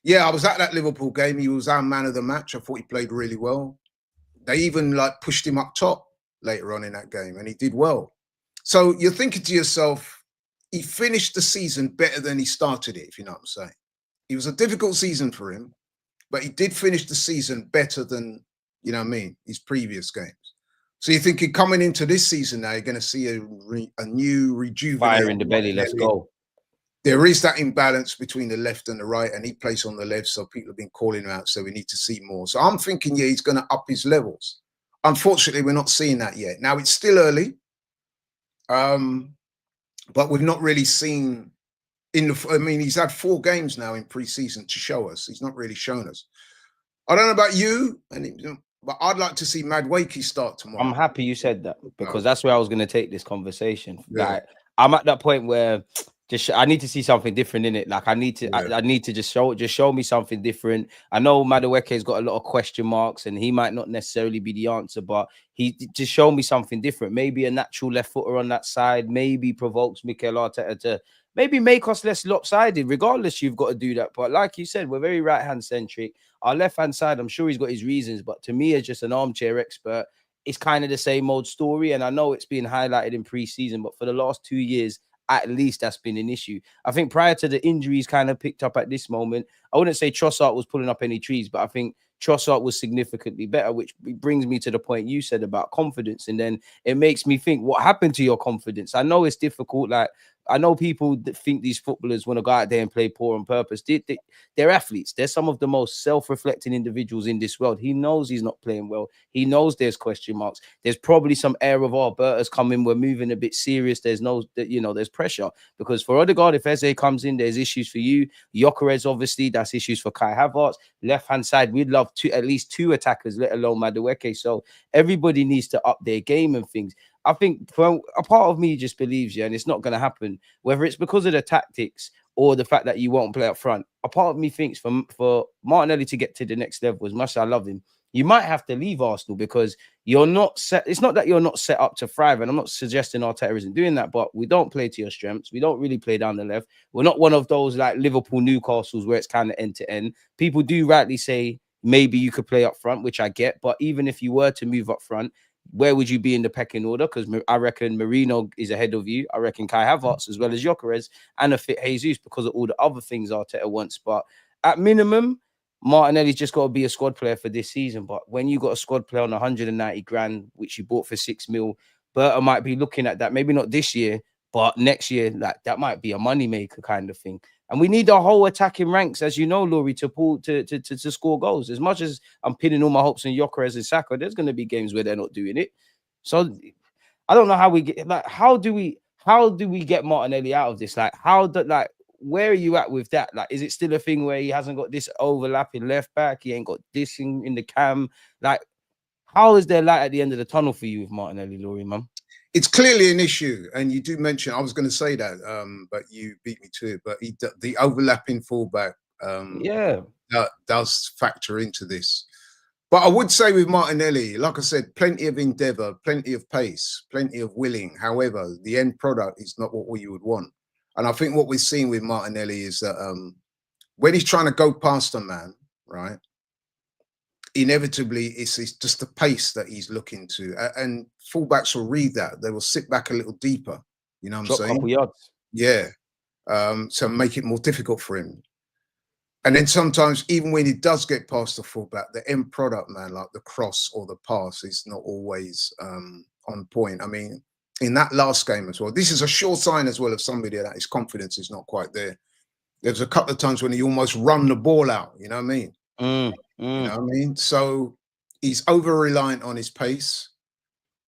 Yeah, I was at that Liverpool game. He was our man of the match. I thought he played really well. They even like pushed him up top later on in that game, and he did well. So you're thinking to yourself, he finished the season better than he started it, if you know what I'm saying. It was a difficult season for him, but he did finish the season better than, you know what I mean, his previous games. So you're thinking coming into this season now, you're going to see a new rejuvenated fire in the belly. Let's go. There is that imbalance between the left and the right, and he plays on the left, so people have been calling him out, so we need to see more. So I'm thinking, yeah, he's going to up his levels. Unfortunately, we're not seeing that yet. Now, it's still early, but we've not really seen I mean, he's had 4 games now in pre-season to show us. He's not really shown us. I don't know about you, but I'd like to see Madueke start tomorrow. I'm happy you said that because that's where I was going to take this conversation. Yeah. Like, I'm at that point where I need to see something different in it. Like I need to just show me something different. I know Madueke's got a lot of question marks and he might not necessarily be the answer, but he just show me something different. Maybe a natural left footer on that side, maybe provokes Mikel Arteta to maybe make us less lopsided. Regardless, you've got to do that. But like you said, we're very right-hand centric. Our left-hand side, I'm sure he's got his reasons, but to me, as just an armchair expert, it's kind of the same old story. And I know it's been highlighted in pre-season, but for the last 2 years, at least that's been an issue. I think prior to the injuries kind of picked up at this moment, I wouldn't say Trossard was pulling up any trees, but I think Trossard was significantly better, which brings me to the point you said about confidence. And then it makes me think, what happened to your confidence? I know it's difficult. Like, I know people that think these footballers want to go out there and play poor on purpose. They're athletes. They're some of the most self-reflecting individuals in this world. He knows he's not playing well. He knows there's question marks. There's probably some air of, oh, Berta's coming. We're moving a bit serious. There's there's pressure. Because for Odegaard, if Eze comes in, there's issues for you. Gyökeres, obviously, that's issues for Kai Havertz. Left-hand side, we'd love at least 2 attackers, let alone Madueke. So everybody needs to up their game and things. I think for a part of me just believes you, and it's not going to happen, whether it's because of the tactics or the fact that you won't play up front. A part of me thinks for Martinelli to get to the next level, as much as I love him, you might have to leave Arsenal because you're not set. It's not that you're not set up to thrive, and I'm not suggesting Arteta isn't doing that, but we don't play to your strengths. We don't really play down the left. We're not one of those like Liverpool, Newcastles where it's kind of end to end. People do rightly say maybe you could play up front, which I get, but even if you were to move up front, where would you be in the pecking order? Because I reckon Marino is ahead of you. I reckon Kai Havertz as well as Gyökeres and a fit Jesus because of all the other things Arteta wants. But at minimum, Martinelli's just got to be a squad player for this season. But when you got a squad player on 190 grand, which you bought for 6 mil, Berta might be looking at that. Maybe not this year, but next year, like that might be a moneymaker kind of thing. And we need the whole attacking ranks, as you know, Laurie, to score goals. As much as I'm pinning all my hopes on Gyökeres and Saka, there's going to be games where they're not doing it. So I don't know how we get how do we get Martinelli out of this? Where are you at with that? Like, is it still a thing where he hasn't got this overlapping left back? He ain't got this in the cam. Like, how is there light at the end of the tunnel for you with Martinelli, Laurie, man? It's clearly an issue, and you do mention. I was going to say that, but you beat me to it. But the overlapping fullback, that does factor into this. But I would say with Martinelli, like I said, plenty of endeavour, plenty of pace, plenty of willing. However, the end product is not what you would want. And I think what we're seeing with Martinelli is that when he's trying to go past a man, right, inevitably it's just the pace that he's looking to. And fullbacks will read that. They will sit back a little deeper. You know what I'm saying? Couple yards. Yeah. So make it more difficult for him. And then sometimes, even when he does get past the fullback, the end product, man, like the cross or the pass, is not always on point. I mean, in that last game as well, this is a sure sign as well of somebody that his confidence is not quite there. There's a couple of times when he almost run the ball out. You know what I mean? You know what I mean? So he's over reliant on his pace.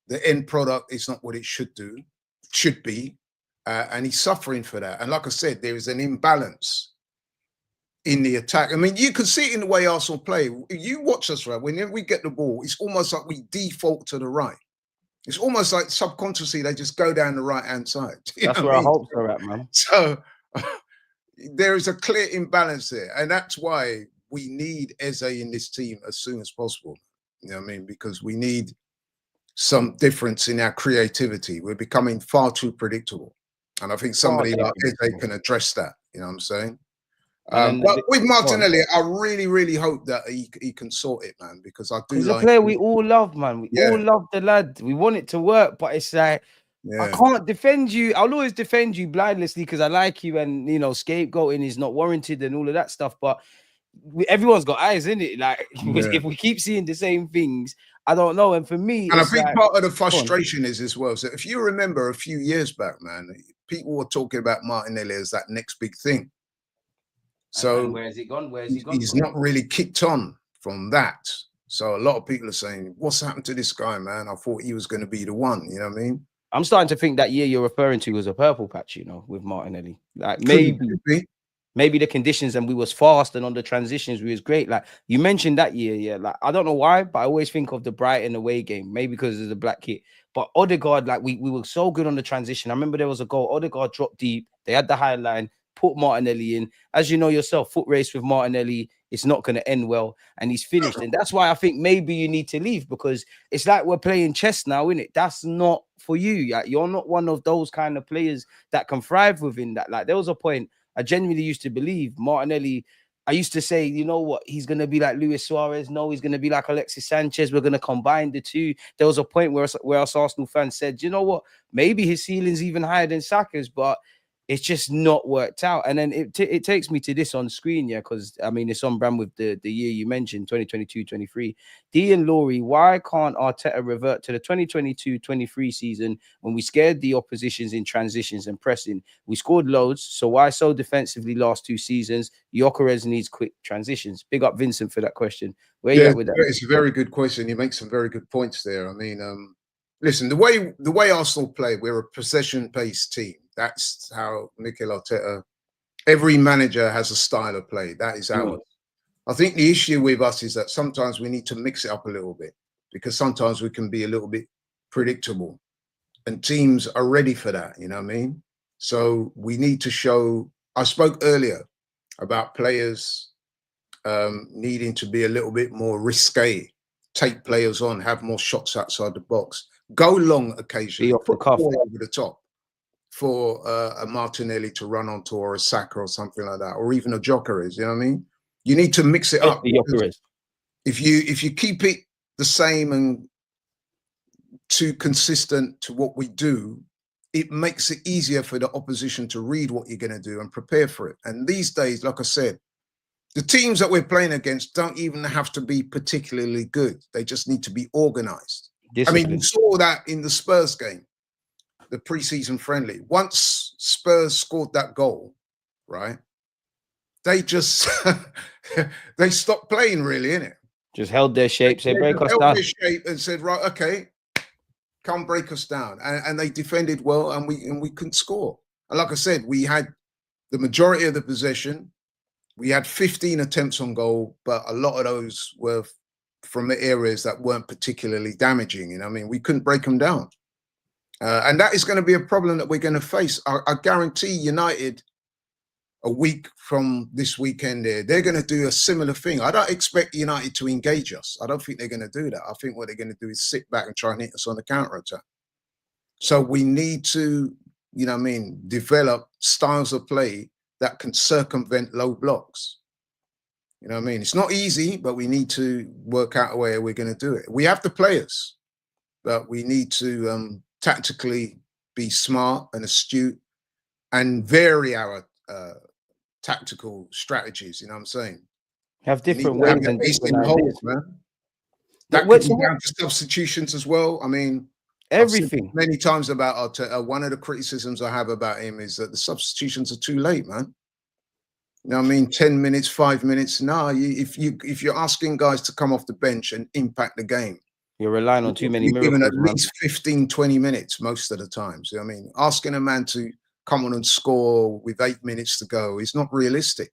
The end product is not what it should be, and he's suffering for that. And like I said, there is an imbalance in the attack. I mean, you can see it in the way Arsenal play. You watch us, right? Whenever we get the ball, it's almost like we default to the right. It's almost like subconsciously they just go down the right-hand side. That's where our hopes are at, man. So there is a clear imbalance there. And that's why we need Eze in this team as soon as possible. You know what I mean? Because we need some difference in our creativity. We're becoming far too predictable. And I think somebody like Eze can address that. You know what I'm saying? But with Martinelli, I really, really hope that he can sort it, man, because I do He's like a player we all love, man. We all love the lad. We want it to work, but it's like, I can't defend you. I'll always defend you blindlessly because I like you, and you know, scapegoating is not warranted and all of that stuff. But everyone's got eyes in it. Like if we keep seeing the same things, I don't know. And for me, and I think part of the frustration is as well. So if you remember a few years back, man, people were talking about Martinelli as that next big thing. So and where has he gone? Where has he gone? He's not really kicked on from that. So a lot of people are saying, "What's happened to this guy, man? I thought he was going to be the one." You know what I mean? I'm starting to think that year you're referring to was a purple patch, you know, with Martinelli. Like maybe the conditions, and we was fast, and on the transitions we was great. Like you mentioned that year, yeah. Like I don't know why, but I always think of the Brighton away game, maybe because of the black kit. But Odegaard, like we were so good on the transition. I remember there was a goal. Odegaard dropped deep. They had the high line. Put Martinelli in. As you know yourself, foot race with Martinelli, it's not going to end well, and he's finished. And that's why I think maybe you need to leave, because it's like we're playing chess now, isn't it? That's not for you. Like, you're not one of those kind of players that can thrive within that. Like there was a point I genuinely used to believe Martinelli. I used to say, you know what, he's going to be like Luis Suarez. No, he's going to be like Alexis Sanchez. We're going to combine the two. There was a point where us Arsenal fans said, you know what, maybe his ceiling's even higher than Saka's, but it's just not worked out. And then it takes me to this on screen, yeah, because I mean, it's on brand with the year you mentioned, 2022-23. D and Laurie, why can't Arteta revert to the 2022-23 season when we scared the oppositions in transitions and pressing? We scored loads, so why so defensively last two seasons? Gyökeres needs quick transitions. Big up Vincent for that question. Where you at with that? It's a very good question. You make some very good points there. I mean, listen, the way Arsenal play, we're a possession-based team. That's how Mikel Arteta, every manager has a style of play. That is ours. I think the issue with us is that sometimes we need to mix it up a little bit, because sometimes we can be a little bit predictable, and teams are ready for that. You know what I mean? So we need to show, I spoke earlier about players needing to be a little bit more risque, take players on, have more shots outside the box, go long occasionally, put the ball over the top for a Martinelli to run onto, or a Saka or something like that, or even a Gyökeres. You know what I mean? You need to mix it up. If you keep it the same and too consistent to what we do, it makes it easier for the opposition to read what you're going to do and prepare for it. And these days, like I said, the teams that we're playing against don't even have to be particularly good. They just need to be organized. I mean, you saw that in the Spurs game, the preseason friendly. Once Spurs scored that goal, right, they just they stopped playing, really, innit? Just held their shape, said break us down. Held their shape and said, right, okay, come break us down. And they defended well, and we couldn't score. And like I said, we had the majority of the possession. We had 15 attempts on goal, but a lot of those were from the areas that weren't particularly damaging. You know what I mean? We couldn't break them down. And that is going to be a problem that we're going to face. I guarantee United a week from this weekend they're going to do a similar thing. I don't expect United to engage us. I don't think they're going to do that. I think what they're going to do is sit back and try and hit us on the counter-attack. So we need to, develop styles of play that can circumvent low blocks. You know what I mean? It's not easy, but we need to work out a way we're going to do it. We have the players, but we need to tactically be smart and astute and vary our tactical strategies. You know what I'm saying? Have different ways and different ideas, man. That could be down to substitutions as well. I mean, everything. Many times about Arteta, one of the criticisms I have about him is that the substitutions are too late, man. You know what I mean? 10 minutes, 5 minutes. No, if you're asking guys to come off the bench and impact the game, you're relying on too many miracles. Given at least 15, 20 minutes most of the times. You know what I mean? Asking a man to come on and score with 8 minutes to go is not realistic.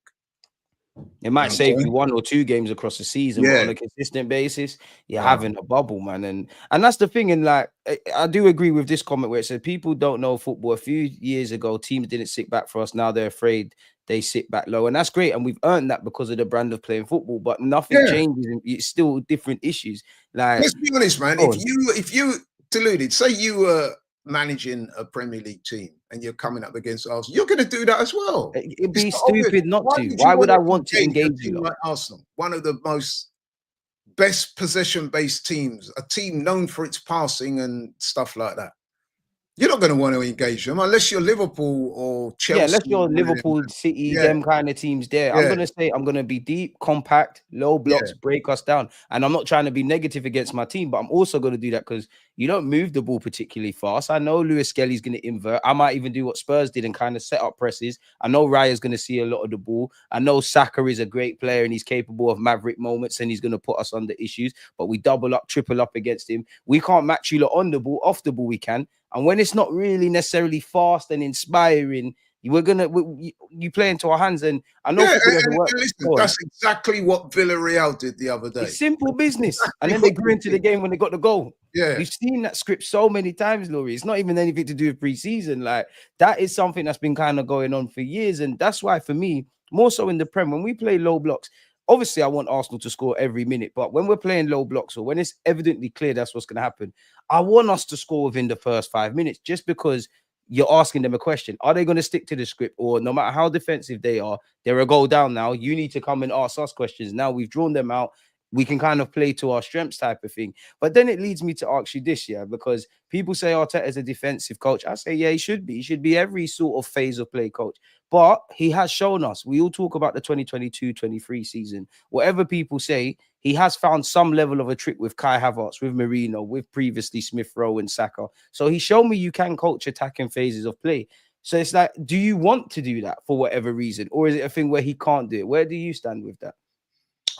It might save you 1 or 2 games across the season, but on a consistent basis, you're having a bubble, man. And that's the thing. And like, I do agree with this comment where it said people don't know football. A few years ago, teams didn't sit back for us. Now they're afraid they sit back low. And that's great. And we've earned that because of the brand of playing football, but nothing changes. It's still different issues. Like, let's be honest, man. If you Deluded, say you were managing a Premier League team and you're coming up against Arsenal, you're going to do that as well. It'd be stupid not to. Why would I want to engage you? Like Arsenal, one of the most best possession-based teams, a team known for its passing and stuff like that. You're not going to want to engage them unless you're Liverpool or Chelsea. Yeah, unless you're Liverpool, City, them kind of teams there. I'm going to say I'm going to be deep, compact, low blocks, break us down. And I'm not trying to be negative against my team, but I'm also going to do that because you don't move the ball particularly fast. I know Lewis Skelly's going to invert. I might even do what Spurs did and kind of set up presses. I know Raya's going to see a lot of the ball. I know Saka is a great player and he's capable of maverick moments and he's going to put us under issues, but we double up, triple up against him. We can't match you lot on the ball, off the ball we can. And when it's not really necessarily fast and inspiring, you play into our hands. And I know that's exactly what Villarreal did the other day. It's simple business. And then they grew into the game when they got the goal. Yeah. We've seen that script so many times, Laurie. It's not even anything to do with pre-season. Like, that is something that's been kind of going on for years. And that's why, for me, more so in the Prem, when we play low blocks, obviously, I want Arsenal to score every minute, but when we're playing low blocks or when it's evidently clear that's what's going to happen, I want us to score within the first 5 minutes just because you're asking them a question. Are they going to stick to the script? Or no matter how defensive they are, they're a goal down now. You need to come and ask us questions. Now we've drawn them out. We can kind of play to our strengths type of thing. But then it leads me to ask you this, because people say Arteta is a defensive coach. I say, yeah, he should be. He should be every sort of phase of play coach. But he has shown us, we all talk about the 2022-23 season. Whatever people say, he has found some level of a trick with Kai Havertz, with Marino, with previously Smith Rowe and Saka. So he showed me you can coach attacking phases of play. So it's like, do you want to do that for whatever reason? Or is it a thing where he can't do it? Where do you stand with that?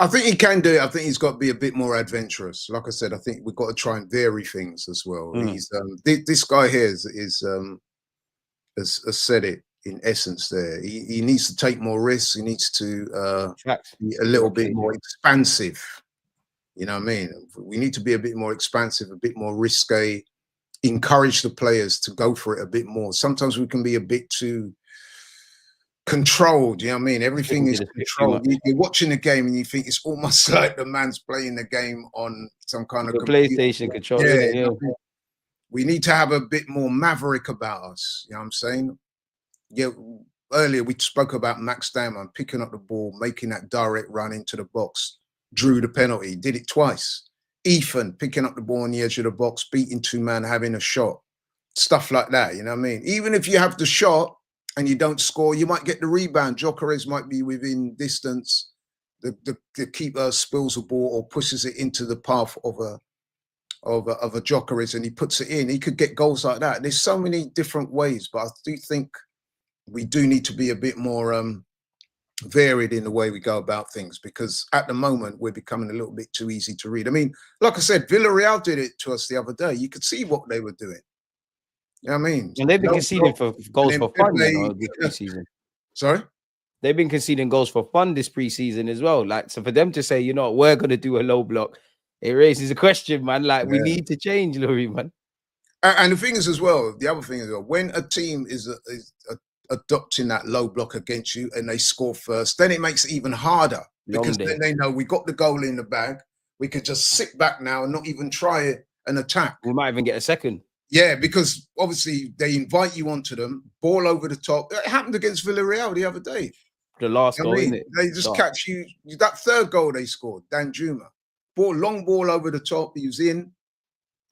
I think he can do it. I think he's got to be a bit more adventurous. Like I said, I think we've got to try and vary things as well. He's this guy here has said it in essence there. He needs to take more risks. He needs to be a little bit more expansive. You know what I mean? We need to be a bit more expansive, a bit more risque, encourage the players to go for it a bit more. Sometimes we can be a bit too controlled, you know what I mean? Everything is controlled. You're watching the game and you think it's almost like the man's playing the game on some kind of PlayStation control. Yeah. We need to have a bit more maverick about us, you know what I'm saying? Yeah, earlier we spoke about Max Damon picking up the ball, making that direct run into the box, drew the penalty, did it twice. Ethan picking up the ball on the edge of the box, beating 2 men, having a shot, stuff like that, you know what I mean? Even if you have the shot and you don't score, you might get the rebound. Gyökeres might be within distance. The keeper spills a ball or pushes it into the path of a Gyökeres and he puts it in. He could get goals like that. There's so many different ways, but I do think we do need to be a bit more varied in the way we go about things, because at the moment we're becoming a little bit too easy to read. I mean, like I said, Villarreal did it to us the other day. You could see what they were doing. You know what I mean? And they've been conceding for goals for fun this preseason. Sorry? They've been conceding goals for fun this preseason as well. Like, so for them to say, you know, we're going to do a low block, it raises a question, man. Like, we need to change, Laurie, man. And the thing is as well, the other thing is, when a team is adopting that low block against you and they score first, then it makes it even harder because then they know we got the goal in the bag. We could just sit back now and not even try an attack. We might even get a second. Yeah, because obviously they invite you onto them, ball over the top. It happened against Villarreal the other day. The last goal, isn't it? They just catch you. That third goal they scored, Danjuma. Long ball over the top. He was in.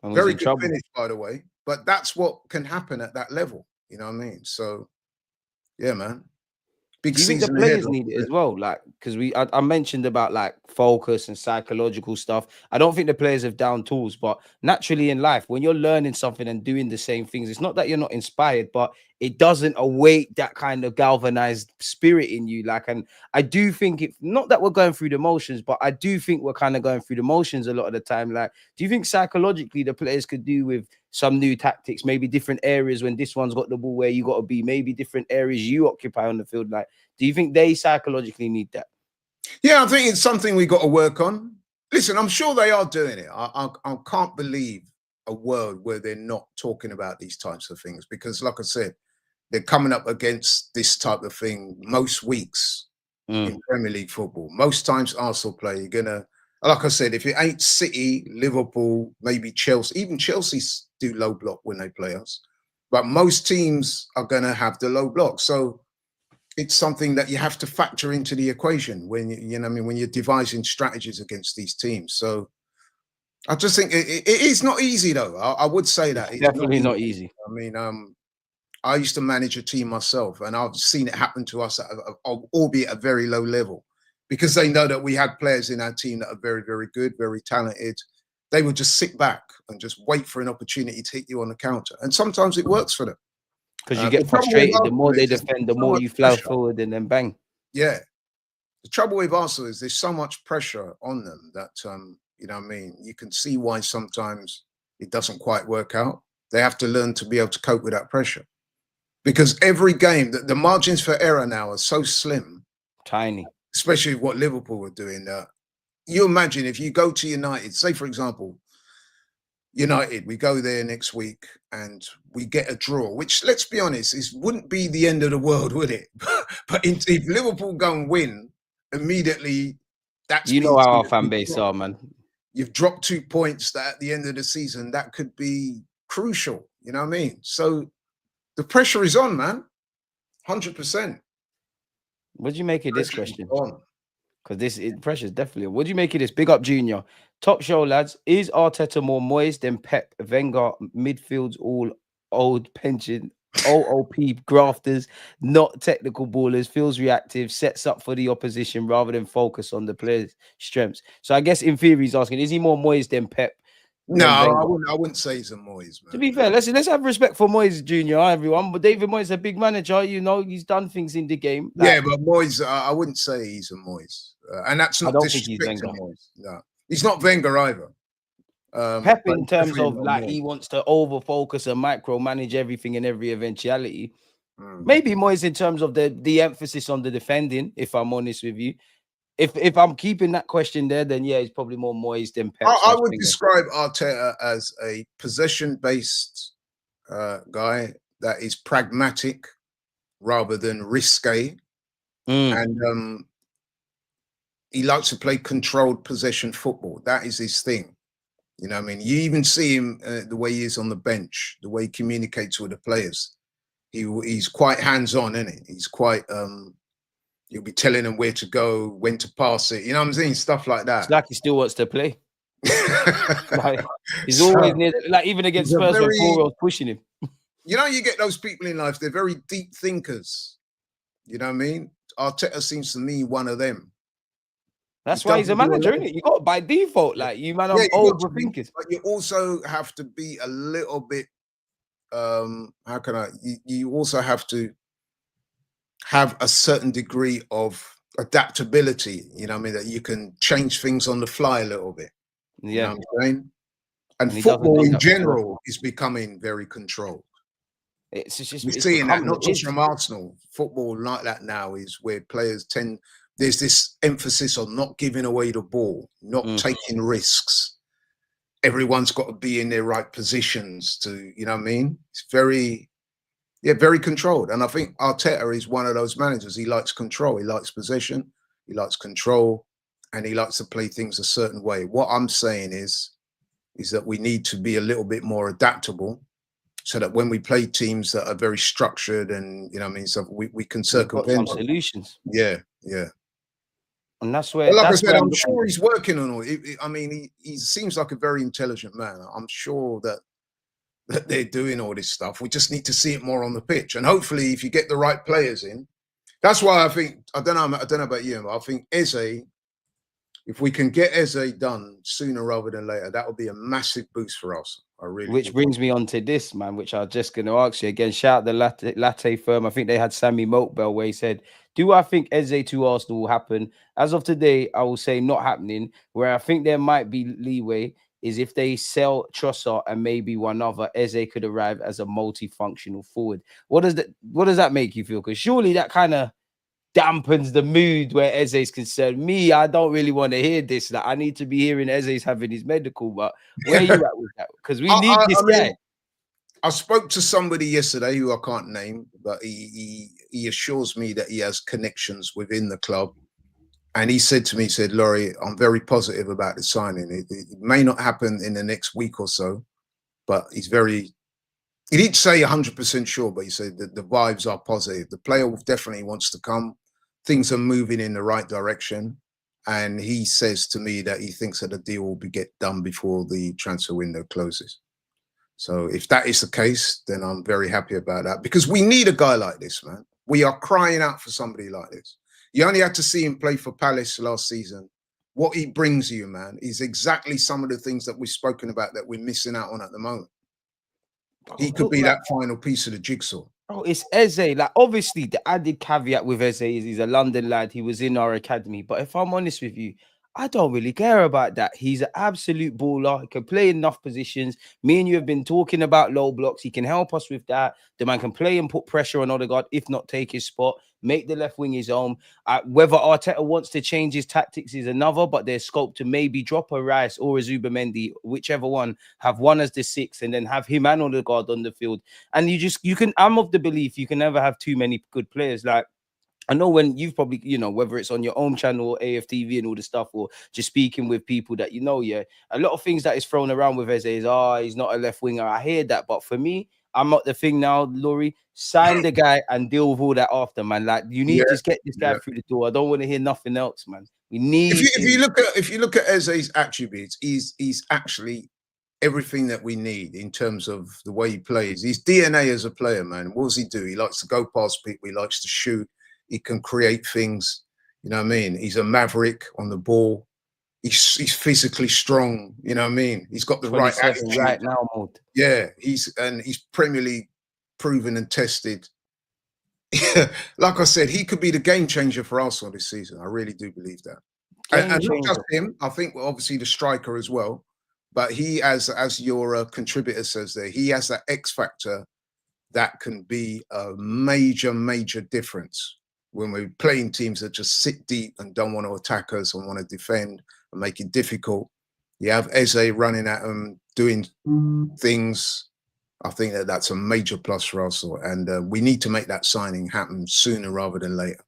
Very good finish, by the way. But that's what can happen at that level. You know what I mean? So, yeah, man. Big season. The players need it as well, like, because I mentioned about like focus and psychological stuff. I don't think the players have down tools, but naturally in life, when you're learning something and doing the same things, it's not that you're not inspired, but it doesn't await that kind of galvanized spirit in you. Like, and I do think not that we're going through the motions, but I do think we're kind of going through the motions a lot of the time. Like, do you think psychologically the players could do with some new tactics, maybe different areas when this one's got the ball where you got to be, maybe different areas you occupy on the field? Like, do you think they psychologically need that? Yeah, I think it's something we got to work on. Listen, I'm sure they are doing it. I can't believe a world where they're not talking about these types of things because, like I said, they're coming up against this type of thing most weeks in Premier League football. Most times Arsenal play, you're going to, like I said, if it ain't City, Liverpool, maybe Chelsea, even Chelsea do low block when they play us. But most teams are going to have the low block. So it's something that you have to factor into the equation when you know what I mean, when you're devising strategies against these teams. So I just think it is not easy, though. I would say that it's definitely not easy. I mean, I used to manage a team myself, and I've seen it happen to us, albeit at a very low level, because they know that we had players in our team that are very, very good, very talented. They would just sit back and just wait for an opportunity to hit you on the counter, and sometimes it works for them. Because you get frustrated. The more they defend, the more you fly forward and then bang. Yeah. The trouble with Arsenal is there's so much pressure on them that, you know what I mean, you can see why sometimes it doesn't quite work out. They have to learn to be able to cope with that pressure. Because every game, the margins for error now are so slim. Tiny. Especially what Liverpool were doing. You imagine if you go to United, say, for example, United, we go there next week and we get a draw, which, let's be honest, wouldn't be the end of the world, would it? But if Liverpool go and win, immediately that's... You know how our fan base are, man. You've dropped 2 points that at the end of the season, that could be crucial. You know what I mean? So the pressure is on, man. 100%. What do you make of this question? Because this pressure is definitely on. What do you make of this? Big up, Junior. Top show, lads. Is Arteta more moist than Pep? Wenger, midfields, all old pension, OOP grafters, not technical ballers, feels reactive, sets up for the opposition rather than focus on the players' strengths. So I guess in theory, he's asking, is he more moist than Pep? No, I wouldn't say he's a Moyes, man. To be fair, let's have respect for Moyes Jr., everyone. But David Moyes is a big manager, you know, he's done things in the game. Like, yeah, but Moyes, I wouldn't say he's a Moyes. And that's not disrespecting him. No, he's not Wenger either. Pep in terms of like he wants to over-focus and micromanage everything and every eventuality. Maybe Moyes in terms of the emphasis on the defending, if I'm honest with you. If I'm keeping that question there, then yeah, he's probably more Moyes than Pep. I would describe Arteta as a possession-based guy that is pragmatic rather than risque. And he likes to play controlled possession football. That is his thing. You know what I mean? You even see him the way he is on the bench, the way he communicates with the players. He's quite hands-on, isn't he? He's quite... You'll be telling them where to go, when to pass it. You know what I'm saying? Stuff like that. It's like he still wants to play. Like, he's always near, like even against Spurs when Paul was pushing him. You know, you get those people in life, they're very deep thinkers. You know what I mean? Arteta seems to me one of them. That's why he's a manager, isn't it? You got by default, like you man, I'm overthinkers. But you also have to be a little bit, how can I, you also have to have a certain degree of adaptability, you know what I mean, that you can change things on the fly a little bit. Yeah. You know what I'm saying? And football in general is becoming very controlled. It's just we're seeing that, not just from Arsenal. Football like that now is where players there's this emphasis on not giving away the ball, not taking risks. Everyone's got to be in their right positions to, you know what I mean? It's very... Yeah, very controlled. And I think Arteta is one of those managers. He likes control. He likes possession. He likes control. And he likes to play things a certain way. What I'm saying is that we need to be a little bit more adaptable so that when we play teams that are very structured and, you know what I mean, so we can circumvent some solutions. Yeah, yeah. And that's where, But like I that's said, where I'm sure he's working on it. I mean, he seems like a very intelligent man. I'm sure that they're doing all this stuff. We just need to see it more on the pitch. And hopefully, if you get the right players in, that's why I think, I don't know about you, but I think Eze, if we can get Eze done sooner rather than later, that would be a massive boost for us. Which brings me on to this, man, which I'm just going to ask you again. Shout out the latte firm. I think they had Sammy Mokbel where he said, do I think Eze to Arsenal will happen? As of today, I will say not happening. Where I think there might be leeway is if they sell Trossard and maybe one other, Eze could arrive as a multifunctional forward. What does that make you feel? Because surely that kind of dampens the mood where Eze is concerned. Me, I don't really want to hear this. Like, I need to be hearing Eze's having his medical, but where are you at with that? Because we need this guy. I spoke to somebody yesterday who I can't name, but he assures me that he has connections within the club. And he said to me, Laurie, I'm very positive about the signing. It may not happen in the next week or so, but he didn't say 100% sure, but he said that the vibes are positive. The player definitely wants to come. Things are moving in the right direction. And he says to me that he thinks that the deal will get done before the transfer window closes. So if that is the case, then I'm very happy about that, because we need a guy like this, man. We are crying out for somebody like this. You only had to see him play for Palace last season. What he brings you, man, is exactly some of the things that we've spoken about that we're missing out on at the moment. He could be that final piece of the jigsaw. Oh, it's Eze. Like, obviously, the added caveat with Eze is he's a London lad. He was in our academy. But if I'm honest with you, I don't really care about that. He's an absolute baller. He can play enough positions. Me and you have been talking about low blocks. He can help us with that. The man can play and put pressure on Odegaard, if not take his spot, make the left wing his own. Whether Arteta wants to change his tactics is another, but there's scope to maybe drop a Rice or a Zubimendi, whichever one, have one as the 6 and then have him and Odegaard on the field. And I'm of the belief you can never have too many good players. Like, I know when you've probably, whether it's on your own channel or AFTV and all the stuff, or just speaking with people that yeah, a lot of things that is thrown around with Eze is, he's not a left winger. I hear that, but for me, I'm not the thing now, Laurie. Sign the guy and deal with all that after, man. Like, you need to just get this guy through the door. I don't want to hear nothing else, man. We need. If you look at Eze's attributes, he's actually everything that we need in terms of the way he plays. His DNA as a player, man. What does he do? He likes to go past people. He likes to shoot. He can create things. You know what I mean? He's a maverick on the ball. He's physically strong. You know what I mean? He's got the right attitude right now. Mode. Yeah, he's Premier League proven and tested. Like I said, he could be the game changer for Arsenal this season. I really do believe that. And not just him. I think obviously the striker as well. But he, as your contributor says there, he has that X factor that can be a major, major difference when we're playing teams that just sit deep and don't want to attack us and want to defend and make it difficult. You have Eze running at them, doing things. I think that's a major plus for Arsenal, and we need to make that signing happen sooner rather than later.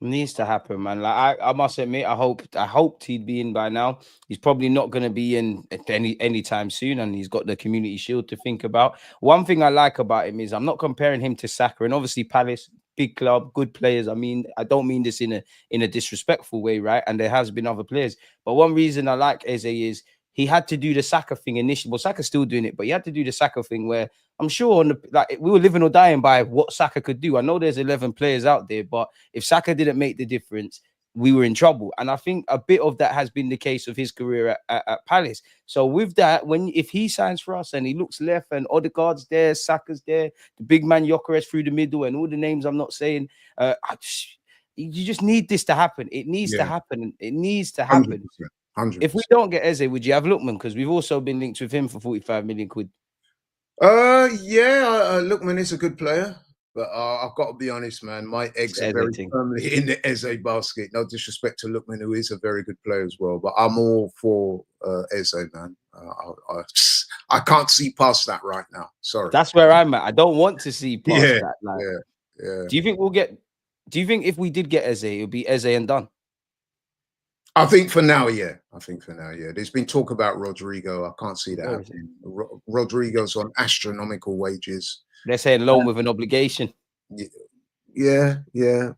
Needs to happen, man. Like, I must admit, I hoped he'd be in by now. He's probably not going to be in anytime soon, and he's got the Community Shield to think about. One thing I like about him is I'm not comparing him to Saka, and obviously Palace, big club, good players. I mean, I don't mean this in a disrespectful way, right? And there has been other players, but one reason I like Eze is he had to do the Saka thing initially. Well, Saka's still doing it, but he had to do the Saka thing where I'm sure we were living or dying by what Saka could do. I know there's 11 players out there, but if Saka didn't make the difference, we were in trouble. And I think a bit of that has been the case of his career at Palace. So with that, if he signs for us and he looks left and Odegaard's there, Saka's there, the big man Gyökeres through the middle and all the names I'm not saying, you just need this to happen. It needs to happen. It needs to happen. 100%. If we don't get Eze, would you have Lookman? Because we've also been linked with him for 45 million quid. Lookman is a good player, but I've got to be honest, man. My eggs are very firmly in the Eze basket. No disrespect to Lookman, who is a very good player as well, but I'm all for Eze, man. I can't see past that right now. Sorry. That's where I'm at. I don't want to see past that. Like, yeah. do you think we'll get? Do you think if we did get Eze, it would be Eze and done? I think for now, yeah. There's been talk about Rodrygo. I can't see that happening. Rodrygo's on astronomical wages. They're saying loan with an obligation. Yeah.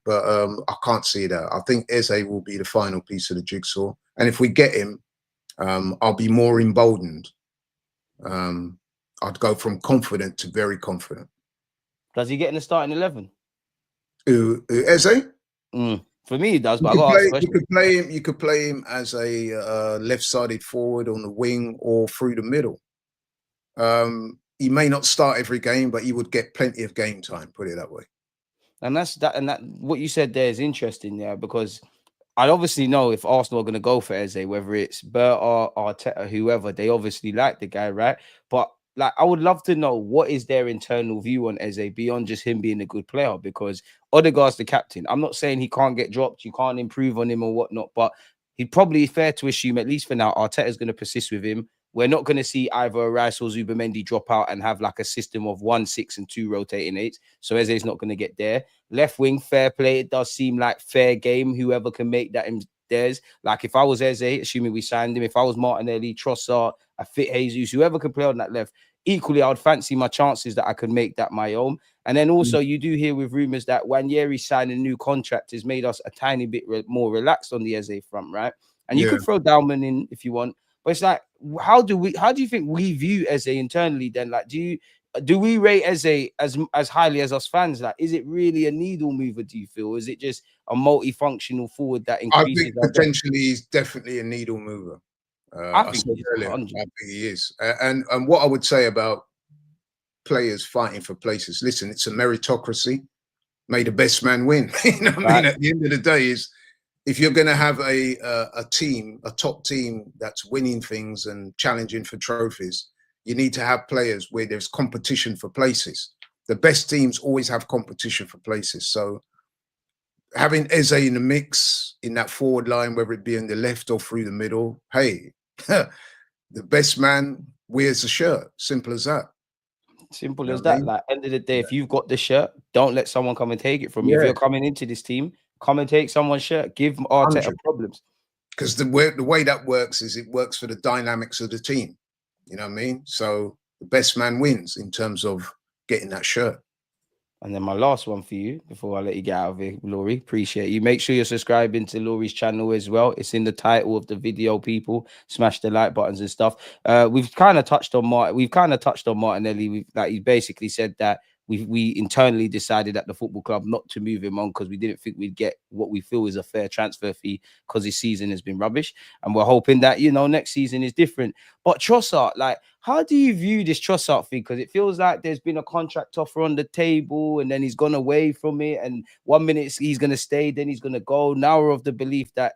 But I can't see that. I think Eze will be the final piece of the jigsaw. And if we get him, I'll be more emboldened. I'd go from confident to very confident. Does he get in the starting 11? Eze? For me, he does. But you could play him as a left-sided forward on the wing or through the middle. He may not start every game, but he would get plenty of game time. Put it that way. And that what you said there is interesting, because I obviously know if Arsenal are going to go for Eze, whether it's Bert or Arteta, whoever, they obviously like the guy, right? But like, I would love to know what is their internal view on Eze beyond just him being a good player, because Odegaard's the captain. I'm not saying he can't get dropped, you can't improve on him or whatnot, but he'd probably fair to assume, at least for now, Arteta is going to persist with him. We're not going to see either a Rice or Zubimendi drop out and have like a system of 1, 6, and 2 rotating 8s. So Eze's not going to get there. Left wing, fair play. It does seem like fair game. Whoever can make that theirs. Like if I was Eze, assuming we signed him, if I was Martinelli, Trossard, a fit Jesus, whoever could play on that left, equally, I would fancy my chances that I could make that my own. And then also, you do hear with rumors that Nwaneri signing a new contract has made us a tiny bit more relaxed on the Eze front, right? And you could throw Dalman in if you want. But it's like, how do you think we view Eze internally then? Like, do we rate Eze as highly as us fans? Like, is it really a needle mover, do you feel? Or is it just a multifunctional forward that increases? I think potentially he's definitely a needle mover. I think he is. And what I would say about players fighting for places, listen, it's a meritocracy. May the best man win. You know what I mean? At the end of the day, is if you're going to have a team, a top team that's winning things and challenging for trophies, you need to have players where there's competition for places. The best teams always have competition for places. So having Eze in the mix in that forward line, whether it be in the left or through the middle, hey, the best man wears the shirt. Simple as that. Simple as that. Like, end of the day, if you've got the shirt, don't let someone come and take it from you. If you're coming into this team, come and take someone's shirt. Give Arteta problems. Because the way that works is it works for the dynamics of the team. You know what I mean? So the best man wins in terms of getting that shirt. And then my last one for you before I let you get out of here, Laurie. Appreciate you. Make sure you're subscribing to Laurie's channel as well. It's in the title of the video, people. Smash the like buttons and stuff. We've kind of touched on Martinelli. Like he basically said that we internally decided at the football club not to move him on because we didn't think we'd get what we feel is a fair transfer fee because his season has been rubbish. And we're hoping that, next season is different. But Trossard, like, how do you view this Trossard thing? Because it feels like there's been a contract offer on the table and then he's gone away from it. And 1 minute he's going to stay, then he's going to go. Now we're of the belief that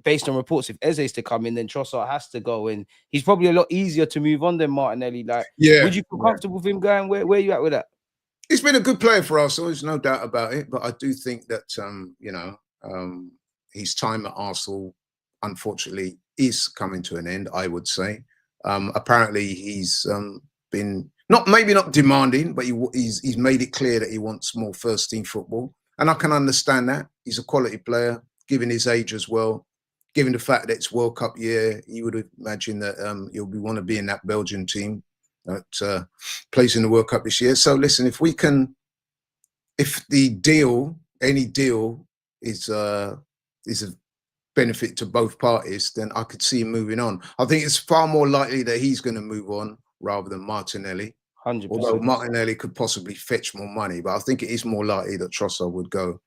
based on reports, if Eze's to come in, then Trossard has to go. And he's probably a lot easier to move on than Martinelli. Like, would you feel comfortable with him going? Where are you at with that? He's been a good player for us, so there's no doubt about it. But I do think that, his time at Arsenal, unfortunately, is coming to an end, I would say. Apparently, he's been maybe not demanding, but he's made it clear that he wants more first-team football. And I can understand that. He's a quality player, given his age as well. Given the fact that it's World Cup year, you would imagine that he'll want to be in that Belgian team that plays in the World Cup this year. So listen, if any deal is a benefit to both parties, then I could see him moving on. I think it's far more likely that he's going to move on rather than Martinelli. 100%. Although Martinelli could possibly fetch more money, but I think it is more likely that Trossard would go.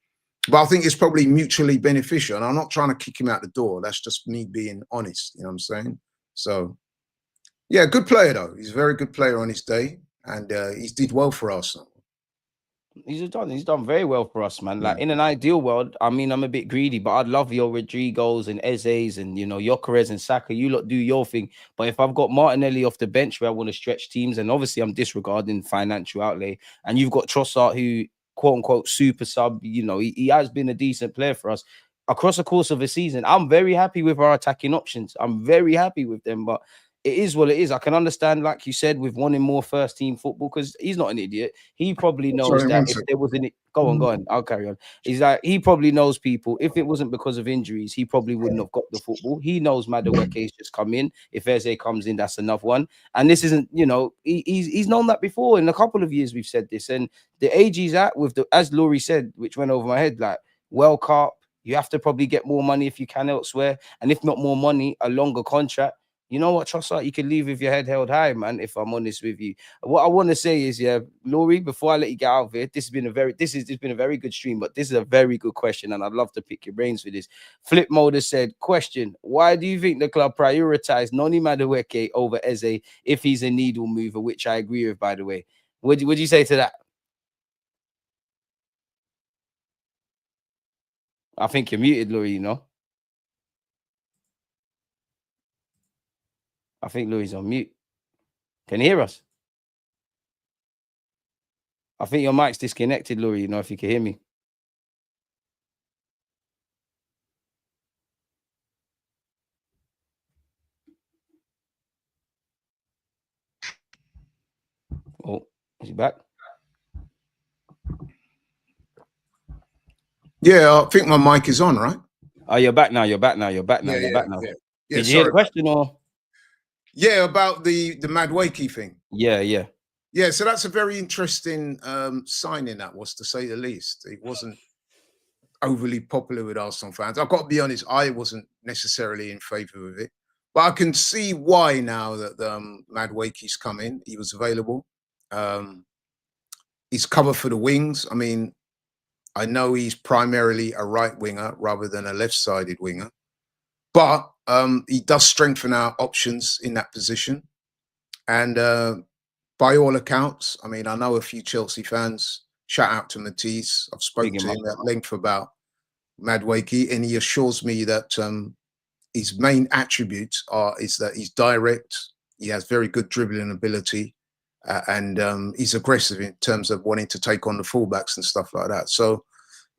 But I think it's probably mutually beneficial. And I'm not trying to kick him out the door. That's just me being honest. You know what I'm saying? So, yeah, good player, though. He's a very good player on his day. And he did well for Arsenal. He's done very well for us, man. Like, in an ideal world, I mean, I'm a bit greedy, but I'd love your Rodrigos and Eze's and, Gyökeres and Saka. You lot do your thing. But if I've got Martinelli off the bench where I want to stretch teams, and obviously I'm disregarding financial outlay, and you've got Trossard who, quote-unquote, super sub, he has been a decent player for us across the course of a season. I'm very happy with our attacking options. I'm very happy with them. But it is what it is. I can understand, like you said, with wanting more first team football, because he's not an idiot. He probably knows Sorry, that one if second. there was an go on, I'll carry on. He's like, he probably knows people. If it wasn't because of injuries, he probably wouldn't have got the football. He knows Madueke's just come in. If Eze comes in, that's enough one. And this isn't, you know, he's known that before. In a couple of years, we've said this. And the age he's at, with the, as Laurie said, which went over my head, like World Cup, you have to probably get more money if you can elsewhere. And if not more money, a longer contract. You know what, Trossard, you can leave with your head held high, man, if I'm honest with you. What I want to say is, yeah, Laurie, before I let you get out of it, it's been a very good stream, but this is a very good question, and I'd love to pick your brains for this. Flip Mode said, question, why do you think the club prioritized Noni Madueke over Eze if he's a needle mover, which I agree with, by the way? Would you say to that? I think you're muted, Laurie, you know? I think Laurie's on mute. Can you hear us? I think your mic's disconnected, Laurie, you know, if you can hear me. Oh, is he back? Yeah, I think my mic is on, right? Oh, you're back now. You're back now. Yeah, Did you hear the question or? Yeah, about the Madueke thing. Yeah. Yeah, so that's a very interesting signing, that was, to say the least. It wasn't overly popular with Arsenal fans. I've got to be honest, I wasn't necessarily in favour of it. But I can see why now that Madueke's come in. He was available. He's cover for the wings. I mean, I know he's primarily a right winger rather than a left-sided winger. But he does strengthen our options in that position. And by all accounts, I mean, I know a few Chelsea fans. Shout out to Matisse. I've spoken to him at length about Madueke, and he assures me that his main attributes is that he's direct, he has very good dribbling ability, and he's aggressive in terms of wanting to take on the fullbacks and stuff like that. So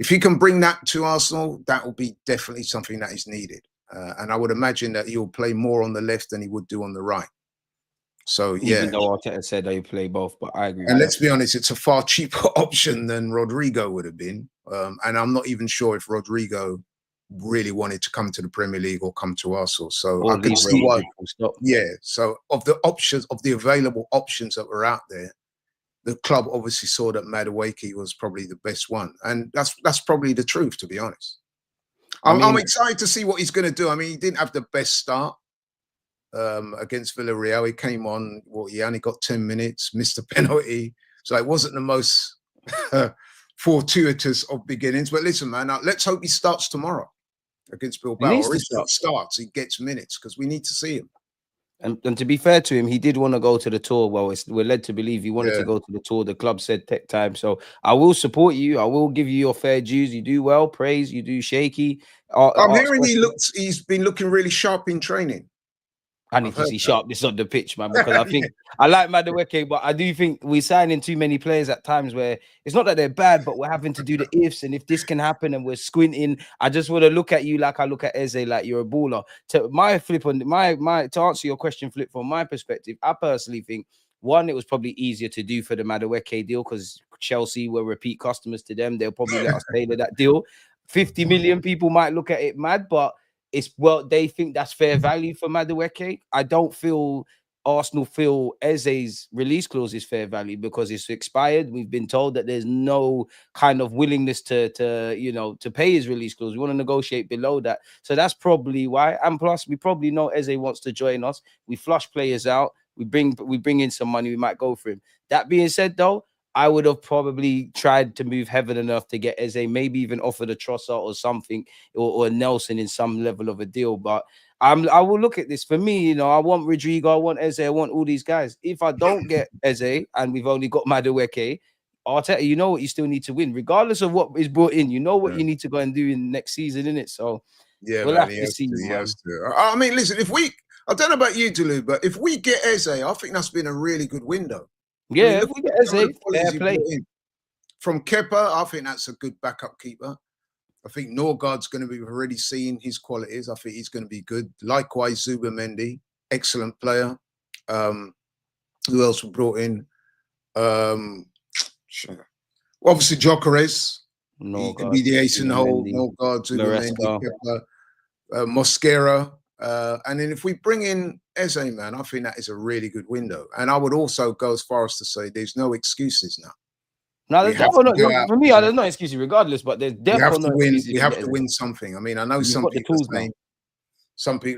if he can bring that to Arsenal, that will be definitely something that is needed. And I would imagine that he'll play more on the left than he would do on the right. So yeah, even though Arteta said that you play both, but I agree. And let's be honest, it's a far cheaper option than Rodrygo would have been. And I'm not even sure if Rodrygo really wanted to come to the Premier League or come to Arsenal. So I can see why. Yeah. So of the options, of the available options that were out there, the club obviously saw that Madueke was probably the best one, and that's probably the truth, to be honest. I'm excited to see what he's going to do. I mean, he didn't have the best start against Villarreal. He came on, he only got 10 minutes, missed a penalty. So it wasn't the most fortuitous of beginnings. But listen, man, let's hope he starts tomorrow against Bilbao. Or if he starts, he gets minutes, because we need to see him. And to be fair to him, he did want to go to the tour. Well, we're led to believe he wanted to go to the tour. The club said tech time. So I will support you. I will give you your fair dues. You do well. Praise. You do shaky. I'm hearing he's been looking really sharp in training. I need to see sharpness on the pitch, man, because I think I like Madueke, but I do think we're signing too many players at times where it's not that they're bad, but we're having to do the ifs, and if this can happen and we're squinting, I just want to look at you like I look at Eze, like you're a baller. To my flip on to answer your question, Flip, from my perspective, I personally think one, it was probably easier to do for the Madueke deal because Chelsea were repeat customers to them. They'll probably let us tailor that deal. 50 million people might look at it mad, but they think that's fair value for Madueke. I don't feel Arsenal feel Eze's release clause is fair value because it's expired. We've been told that there's no kind of willingness to pay his release clause. We want to negotiate below that. So that's probably why. And plus, we probably know Eze wants to join us. We flush players out. We bring in some money. We might go for him. That being said, though, I would have probably tried to move heaven enough to get Eze, maybe even offered a Trossard or something, or a Nelson in some level of a deal. But I will look at this. For me, I want Rodrygo, I want Eze, I want all these guys. If I don't get Eze and we've only got Madueke, Arteta, you know what you still need to win, regardless of what is brought in. You know what you need to go and do in next season, innit? So yeah, we'll man, have to see. I mean, listen, I don't know about you, Deluded, but if we get Eze, I think that's been a really good window. Yeah, if we get Eze, fair play. From Kepa, I think that's a good backup keeper. I think Norgard's going to be already seeing his qualities. I think he's going to be good. Likewise, Zubimendi. excellent player. Who else we brought in? Obviously Gyökeres. He could be the ace in the hole. Odegaard, Zubimendi, Kepa, Mosquera. And then if we bring in Eze, man, I think that is a really good window. And I would also go as far as to say there's no excuses now. No, there's definitely for me. There's no excuses, regardless. But there's definitely no excuses. We have to win something. I mean, I know some people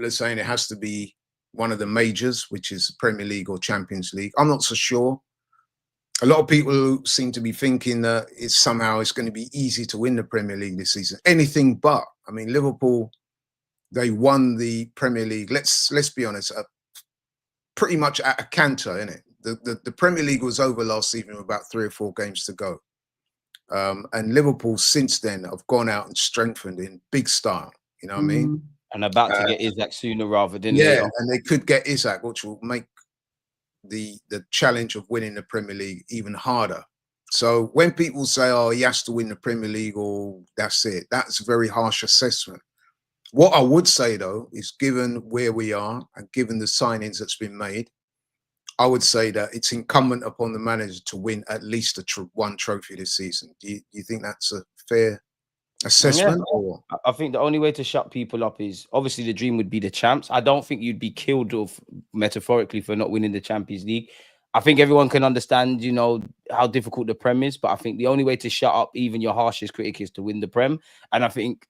are saying it has to be one of the majors, which is Premier League or Champions League. I'm not so sure. A lot of people seem to be thinking that it's going to be easy to win the Premier League this season. Anything but. I mean, Liverpool, they won the Premier League. Let's be honest, pretty much at a canter, innit? The Premier League was over last season with about 3 or 4 games to go. And Liverpool since then have gone out and strengthened in big style. You know what I mean? And about to get Isak sooner rather than later. And they could get Isak, which will make the challenge of winning the Premier League even harder. So when people say, oh, he has to win the Premier League or that's it, that's a very harsh assessment. What I would say, though, is given where we are and given the signings that's been made, I would say that it's incumbent upon the manager to win at least one trophy this season. Do you think that's a fair assessment? Yeah. Or? I think the only way to shut people up is obviously the dream would be the champs. I don't think you'd be killed off metaphorically for not winning the Champions League. I think everyone can understand, you know, how difficult the Prem is, but I think the only way to shut up even your harshest critic is to win the Prem. And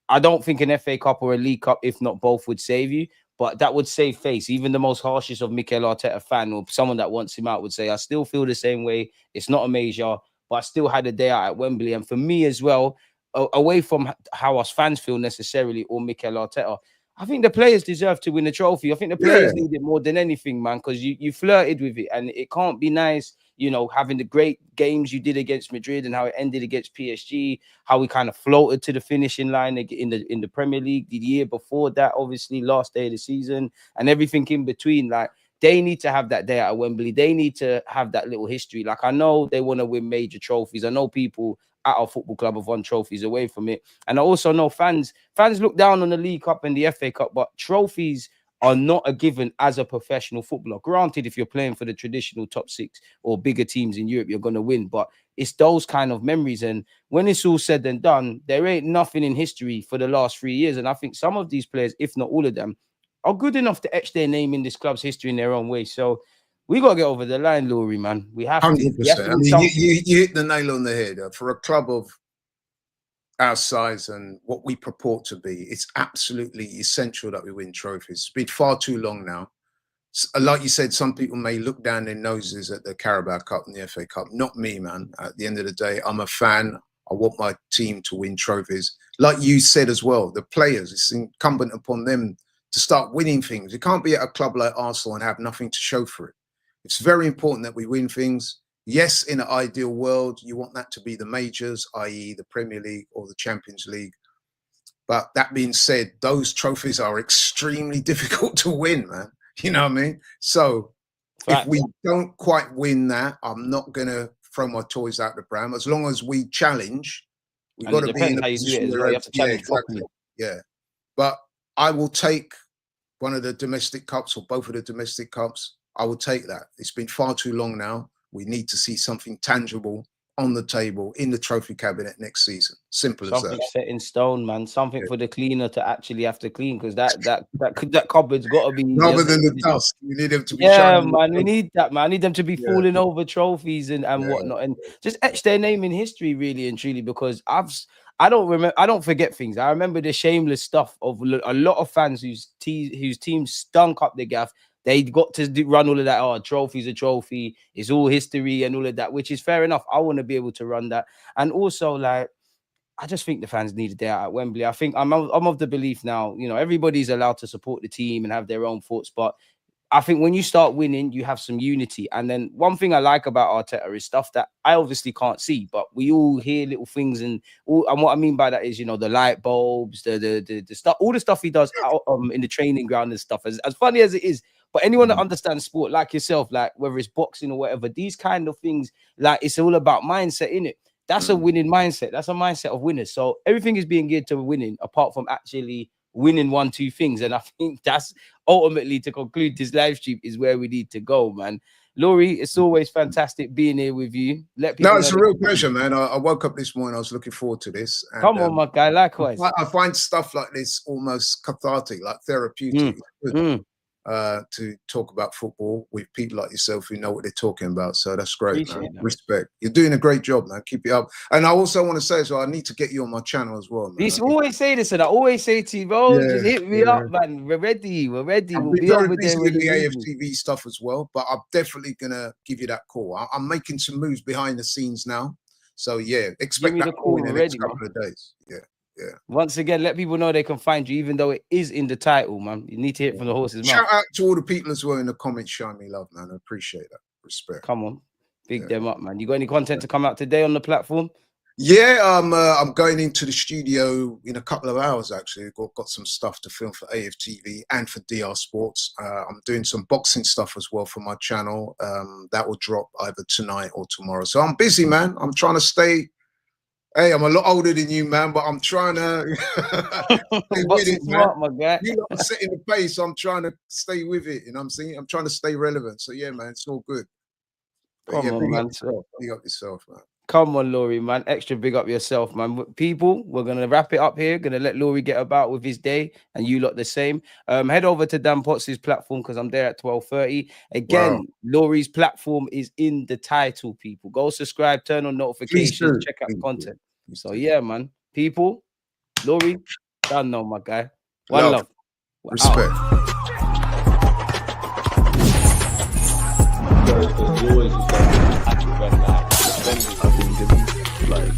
I don't think an FA Cup or a League Cup, if not both, would save you. But that would save face. Even the most harshest of Mikel Arteta fan or someone that wants him out would say, I still feel the same way. It's not a major, but I still had a day out at Wembley. And for me as well, away from how us fans feel necessarily or Mikel Arteta, I think the players deserve to win a trophy. I think the players need it more than anything, man, because you flirted with it. And it can't be nice, you know, having the great games you did against Madrid and how it ended against PSG, how we kind of floated to the finishing line in the Premier League the year before that, obviously, last day of the season, and everything in between. Like, they need to have that day at Wembley. They need to have that little history. Like, I know they want to win major trophies. I know people at our football club have won trophies away from it. And I also know fans look down on the League Cup and the FA Cup, but trophies are not a given as a professional footballer. Granted, if you're playing for the traditional top 6 or bigger teams in Europe, you're going to win. But it's those kind of memories. And when it's all said and done, there ain't nothing in history for the last 3 years. And I think some of these players, if not all of them, are good enough to etch their name in this club's history in their own way. So we got to get over the line, Laurie, man. We have 100%. I mean, you hit the nail on the head. For a club of our size and what we purport to be, it's absolutely essential that we win trophies. It's been far too long now. Like you said, some people may look down their noses at the Carabao Cup and the FA Cup. Not me, man. At the end of the day, I'm a fan. I want my team to win trophies. Like you said as well, the players, it's incumbent upon them to start winning things. You can't be at a club like Arsenal and have nothing to show for it. It's very important that we win things. Yes, in an ideal world, you want that to be the majors, i.e. the Premier League or the Champions League. But that being said, those trophies are extremely difficult to win, man. You know what I mean? So if we don't quite win that, I'm not going to throw my toys out the pram. As long as we challenge, we've got to be in a position where you have to challenge properly. Yeah. But I will take one of the domestic cups or both of the domestic cups. I will take that. It's been far too long now. We need to see something tangible on the table in the trophy cabinet next season. Simple as that. Something set in stone, man. Something for the cleaner to actually have to clean, because that cupboard's got to be rather than the dust. We need them to be. Yeah, man. We need that, man. I need them to be falling over trophies and whatnot, and just etch their name in history, really and truly. Because I don't forget things. I remember the shameless stuff of a lot of fans whose teams stunk up the gaff. They got to run all of that. Oh, a trophy's a trophy. It's all history and all of that, which is fair enough. I want to be able to run that. And also, like, I just think the fans need a day out at Wembley. I think I'm of the belief now, you know, everybody's allowed to support the team and have their own thoughts. But I think when you start winning, you have some unity. And then one thing I like about Arteta is stuff that I obviously can't see, but we all hear little things. And what I mean by that is, you know, the light bulbs, the stuff, all the stuff he does out in the training ground and stuff. As funny as it is, but anyone that understands sport like yourself, like whether it's boxing or whatever, these kind of things, like, it's all about mindset, innit? That's a winning mindset. That's a mindset of winners. So everything is being geared to winning, apart from actually winning 1-2 things. And I think that's ultimately, to conclude this live stream, is where we need to go, man. Laurie, it's always fantastic being here with you. Let people No, it's a real pleasure, man. I woke up this morning, I was looking forward to this. And, come on, my guy, likewise. I find stuff like this almost cathartic, like therapeutic. To talk about football with people like yourself who know what they're talking about. So that's great, man. Respect. You're doing a great job, man. Keep it up. And I also want to say as well, I need to get you on my channel as well, man. You always say this, and I always say to you, bro, just hit me up, man. We're ready. We'll be over there with the AFTV stuff as well, but I'm definitely gonna give you that call. I'm making some moves behind the scenes now. So yeah, expect that call in the next couple of days. Yeah. Once again, let people know they can find you, even though it is in the title, man. You need to hear it from the horse's mouth. Shout out to all the people as well in the comments showing me love, man. I appreciate that. Respect. Come on, big them up, man. You got any content to come out today on the platform? Yeah, I'm going into the studio in a couple of hours. Actually, got some stuff to film for AFTV and for DR Sports. I'm doing some boxing stuff as well for my channel. That will drop either tonight or tomorrow. So I'm busy, man. I'm trying to stay. Hey, I'm a lot older than you, man, but I'm trying to stay with it, man. My guy. You lot are setting the pace, so I'm trying to stay with it. You know what I'm saying? I'm trying to stay relevant. So yeah, man, it's all good. Come on, man. Big up yourself, man. Come on, Laurie, man. Extra big up yourself, man. People, we're going to wrap it up here. Going to let Laurie get about with his day, and you lot the same. Head over to Dan Potts' platform, because I'm there at 12:30. Again, Laurie's platform is in the title, people. Go subscribe, turn on notifications, check out content. So, yeah, man. People, Laurie, done now, my guy. One love. Respect. I think it's like